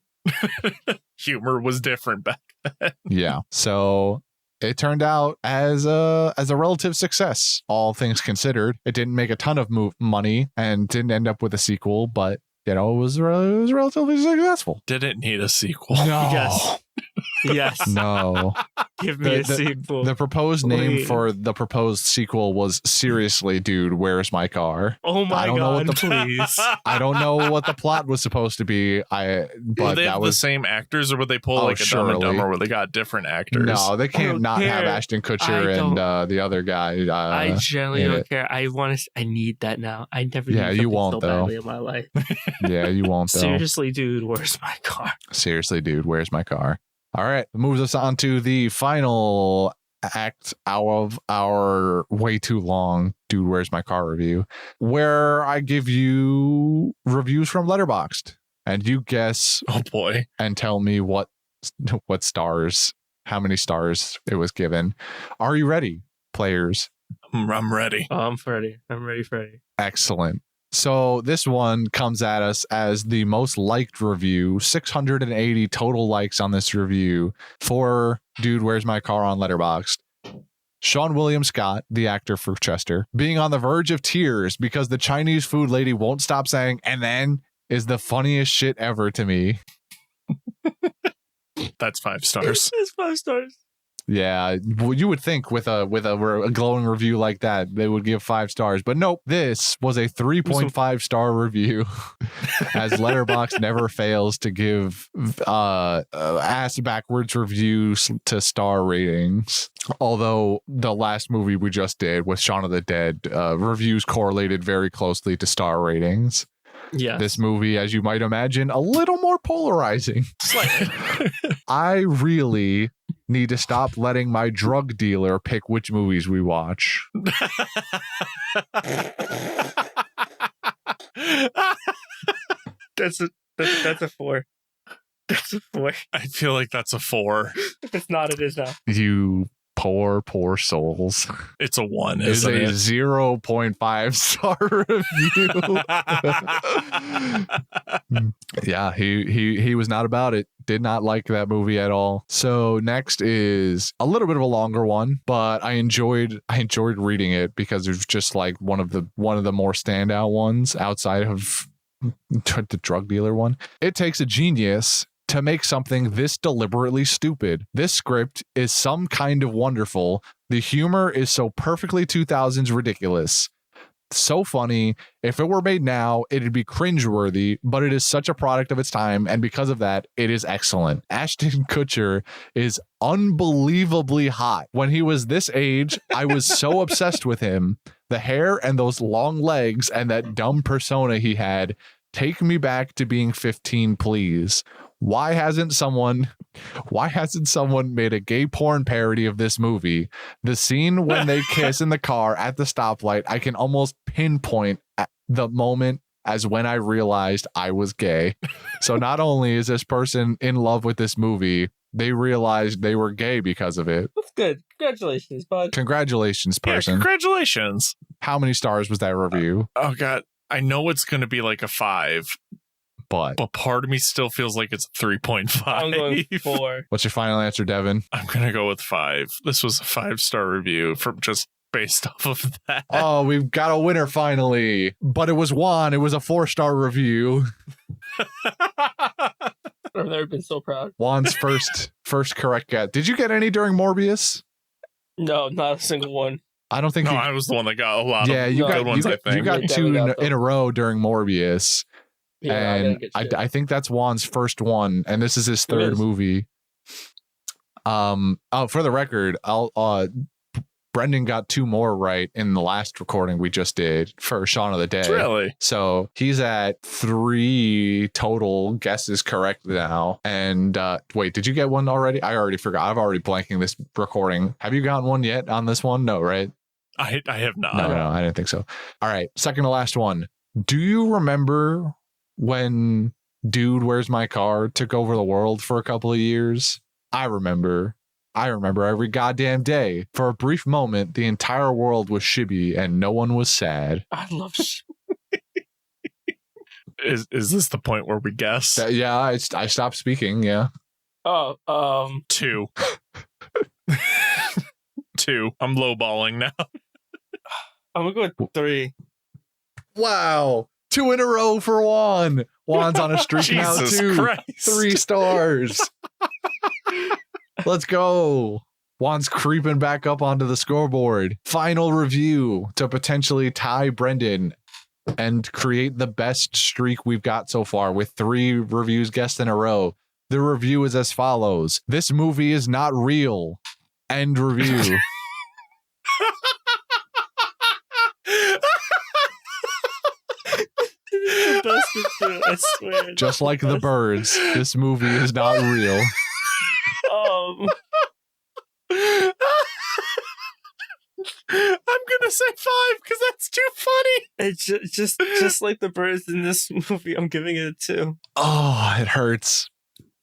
Humor was different back then. Yeah. So it turned out as a relative success, all things considered. It didn't make a ton of money and didn't end up with a sequel, but you know, it was relatively successful. Didn't need a sequel. No. Yes. Yes. No. Give me a sequel. The proposed name Please. for the proposed sequel was Seriously, Dude, Where's My Car? Oh my I don't know what god, the- please. I don't know what the plot was supposed to be. Were But they that have was the same actors, or would they pull Oh, like a Dumb and surely. Dumber where they got different actors? no, they can't don't not have care. Ashton I Kutcher don't- and the other guy. I generally in don't it. care. I want to. I need that now. I never. Yeah, need you something won't, so though. badly in my life. Yeah, you won't though. Seriously, dude, where's my car? Seriously, Dude, Where's My Car? All right, moves us on to the final act out of our way too long Dude, Where's My Car review, where I give you reviews from Letterboxd, and you guess Oh boy. and tell me what stars, how many stars it was given. Are you ready, players? I'm ready. Oh, I'm Freddy. I'm ready, Freddy. Excellent. So this one comes at us as the most liked review, 680 total likes on this review for Dude, Where's My Car on Letterboxd. Seann William Scott, the actor for Chester, being on the verge of tears because the Chinese food lady won't stop saying, "and then," is the funniest shit ever to me. That's 5 stars. It's 5 stars. Yeah, well, you would think with a glowing review like that, they would give 5 stars. But nope, this was a 3.5 star review, as Letterboxd never fails to give ass backwards reviews to star ratings. Although the last movie we just did with Shaun of the Dead, reviews correlated very closely to star ratings. Yeah. This movie, as you might imagine, a little more polarizing. Slightly. I really need to stop letting my drug dealer pick which movies we watch. That's a 4. That's a 4. I feel like that's a 4. If it's not, it is now. You poor souls. It's a 1, Is isn't a it? 0.5 star review. Yeah, he was not about it. Did not like that movie at all. So next is a little bit of a longer one, but I enjoyed reading it because it was just like one of the more standout ones outside of the drug dealer one. It takes a genius to make something this deliberately stupid. This script is some kind of wonderful. The humor is so perfectly 2000s ridiculous. So funny. If it were made now, it'd be cringeworthy, but it is such a product of its time, and because of that, it is excellent. Ashton Kutcher is unbelievably hot. When he was this age, I was so obsessed with him. The hair and those long legs and that dumb persona he had. Take me back to being 15, please. Why hasn't someone made a gay porn parody of this movie? The scene when they kiss in the car at the stoplight, I can almost pinpoint at the moment as when I realized I was gay. So not only is this person in love with this movie, they realized they were gay because of it. That's good. Congratulations, bud. Congratulations, person. Yeah, congratulations. How many stars was that review? Oh God, I know it's going to be like a 5, But part of me still feels like it's a 3.5. I'm going 4. what's your final answer, Devin? I'm going to go with 5. This was a 5-star review from just based off of that. Oh, we've got a winner finally. But it was Juan. It was a 4-star review. I've never been so proud. Juan's first correct guess. Did you get any during Morbius? No, not a single one. I don't think No, you, I was the one that got a lot yeah, of you good got ones, you I got, think. you got Yeah, two we got in a row during Morbius. Yeah, I and didn't get shit. I think that's Juan's first one, and this is his third is. movie. For the record, Brendan got 2 more right in the last recording we just did for Shaun of the Dead. Really? So he's at 3 total guesses correct now. And wait, did you get one already? I already forgot. I've already blanking this recording. Have you gotten one yet on this one? No, right? I have not. No, I didn't think so. All right, second to last one. Do you remember when Dude, Where's My Car took over the world for a couple of years? I remember every goddamn day. For a brief moment, the entire world was shibby and no one was sad. I love shit. Is this the point where we guess? Yeah, I stopped speaking. Yeah. Oh, 2. 2. I'm lowballing now. I'm gonna go with 3. Wow. 2 in a row for Juan. Juan's on a streak now Jesus too. Christ. 3 stars. Let's go. Juan's creeping back up onto the scoreboard. Final review to potentially tie Brendan and create the best streak we've got so far with 3 reviews guessed in a row. The review is as follows. This movie is not real. End review. The best review, I swear. Just like the birds, this movie is not real. I'm gonna say 5 because that's too funny. It's just like the birds in this movie. I'm giving it a 2. Oh, it hurts.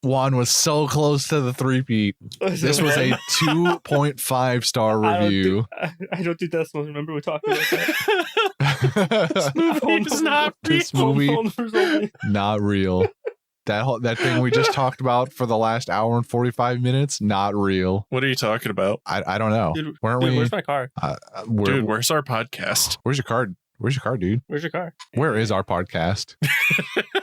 Juan was so close to the 3-peat. This was a 2.5 star review. I don't do decimals. Remember we talked about that. This movie is not real. This movie, not real. That thing we just talked about for the last hour and 45 minutes, not real. What are you talking about? I don't know. Dude, Weren't we? where's my car? Dude, where's our podcast? Where's your card? Where's your car, dude? Where's your car? Where is our podcast?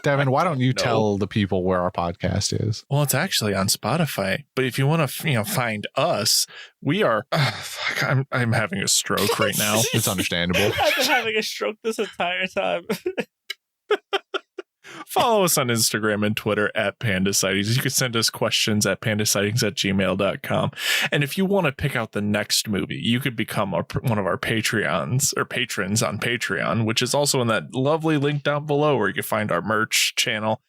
Devin, why don't you tell the people where our podcast is? Well, it's actually on Spotify. But if you want to, find us, we are. I'm having a stroke right now. It's understandable. I've been having a stroke this entire time. Follow us on Instagram and Twitter at Panda Sightings. You can send us questions at pandasightings@gmail.com. And if you want to pick out the next movie, you could become one of our Patreons or patrons on Patreon, which is also in that lovely link down below where you can find our merch channel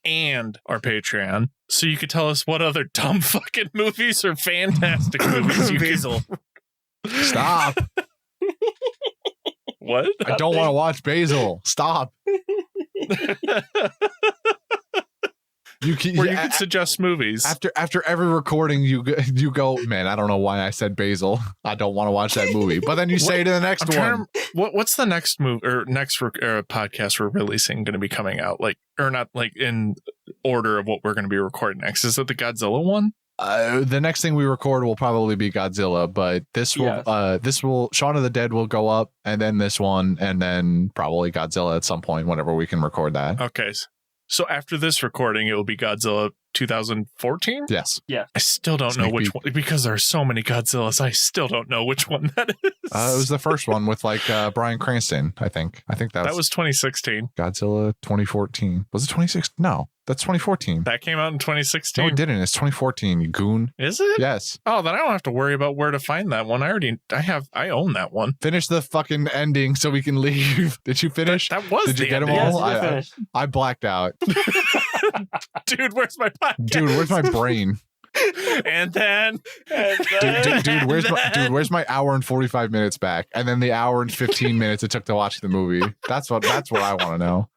and our Patreon. So you could tell us what other dumb fucking movies or fantastic movies you Basil. Stop. What? I don't want to watch Basil. Stop. You can suggest movies. After every recording, you go, man, I don't know why I said Basil. I don't want to watch that movie. But then you say to the next one. What's the next movie or next podcast we're releasing going to be coming out? Or not in order of what we're going to be recording next. Is it the Godzilla one? The next thing we record will probably be Godzilla, but this will Shaun of the Dead will go up, and then this one, and then probably Godzilla at some point whenever we can record that. Okay. So after this recording, it will be Godzilla 2014? Yes. Yeah. I still don't know which one, because there are so many Godzillas. I still don't know which one that is. It was the first one with Bryan Cranston, I think. I think that was 2016. Godzilla 2014. Was it 2016? No. That's 2014. That came out in 2016. No, it didn't. It's 2014, you goon. Is it? Yes. Oh, then I don't have to worry about where to find that one. I own that one. Finish the fucking ending so we can leave. Did you finish? That was Did you the get them ending. all? Yes, you finished. I blacked out. Dude, where's my podcast? Dude, where's my brain? And then Where's my hour and 45 minutes back? And then the hour and 15 minutes it took to watch the movie. That's what I want to know.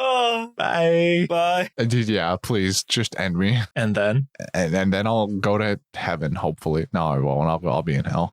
Oh, bye. Dude, yeah, please just end me. And then And then I'll go to heaven, hopefully. No, I won't. I'll be in hell.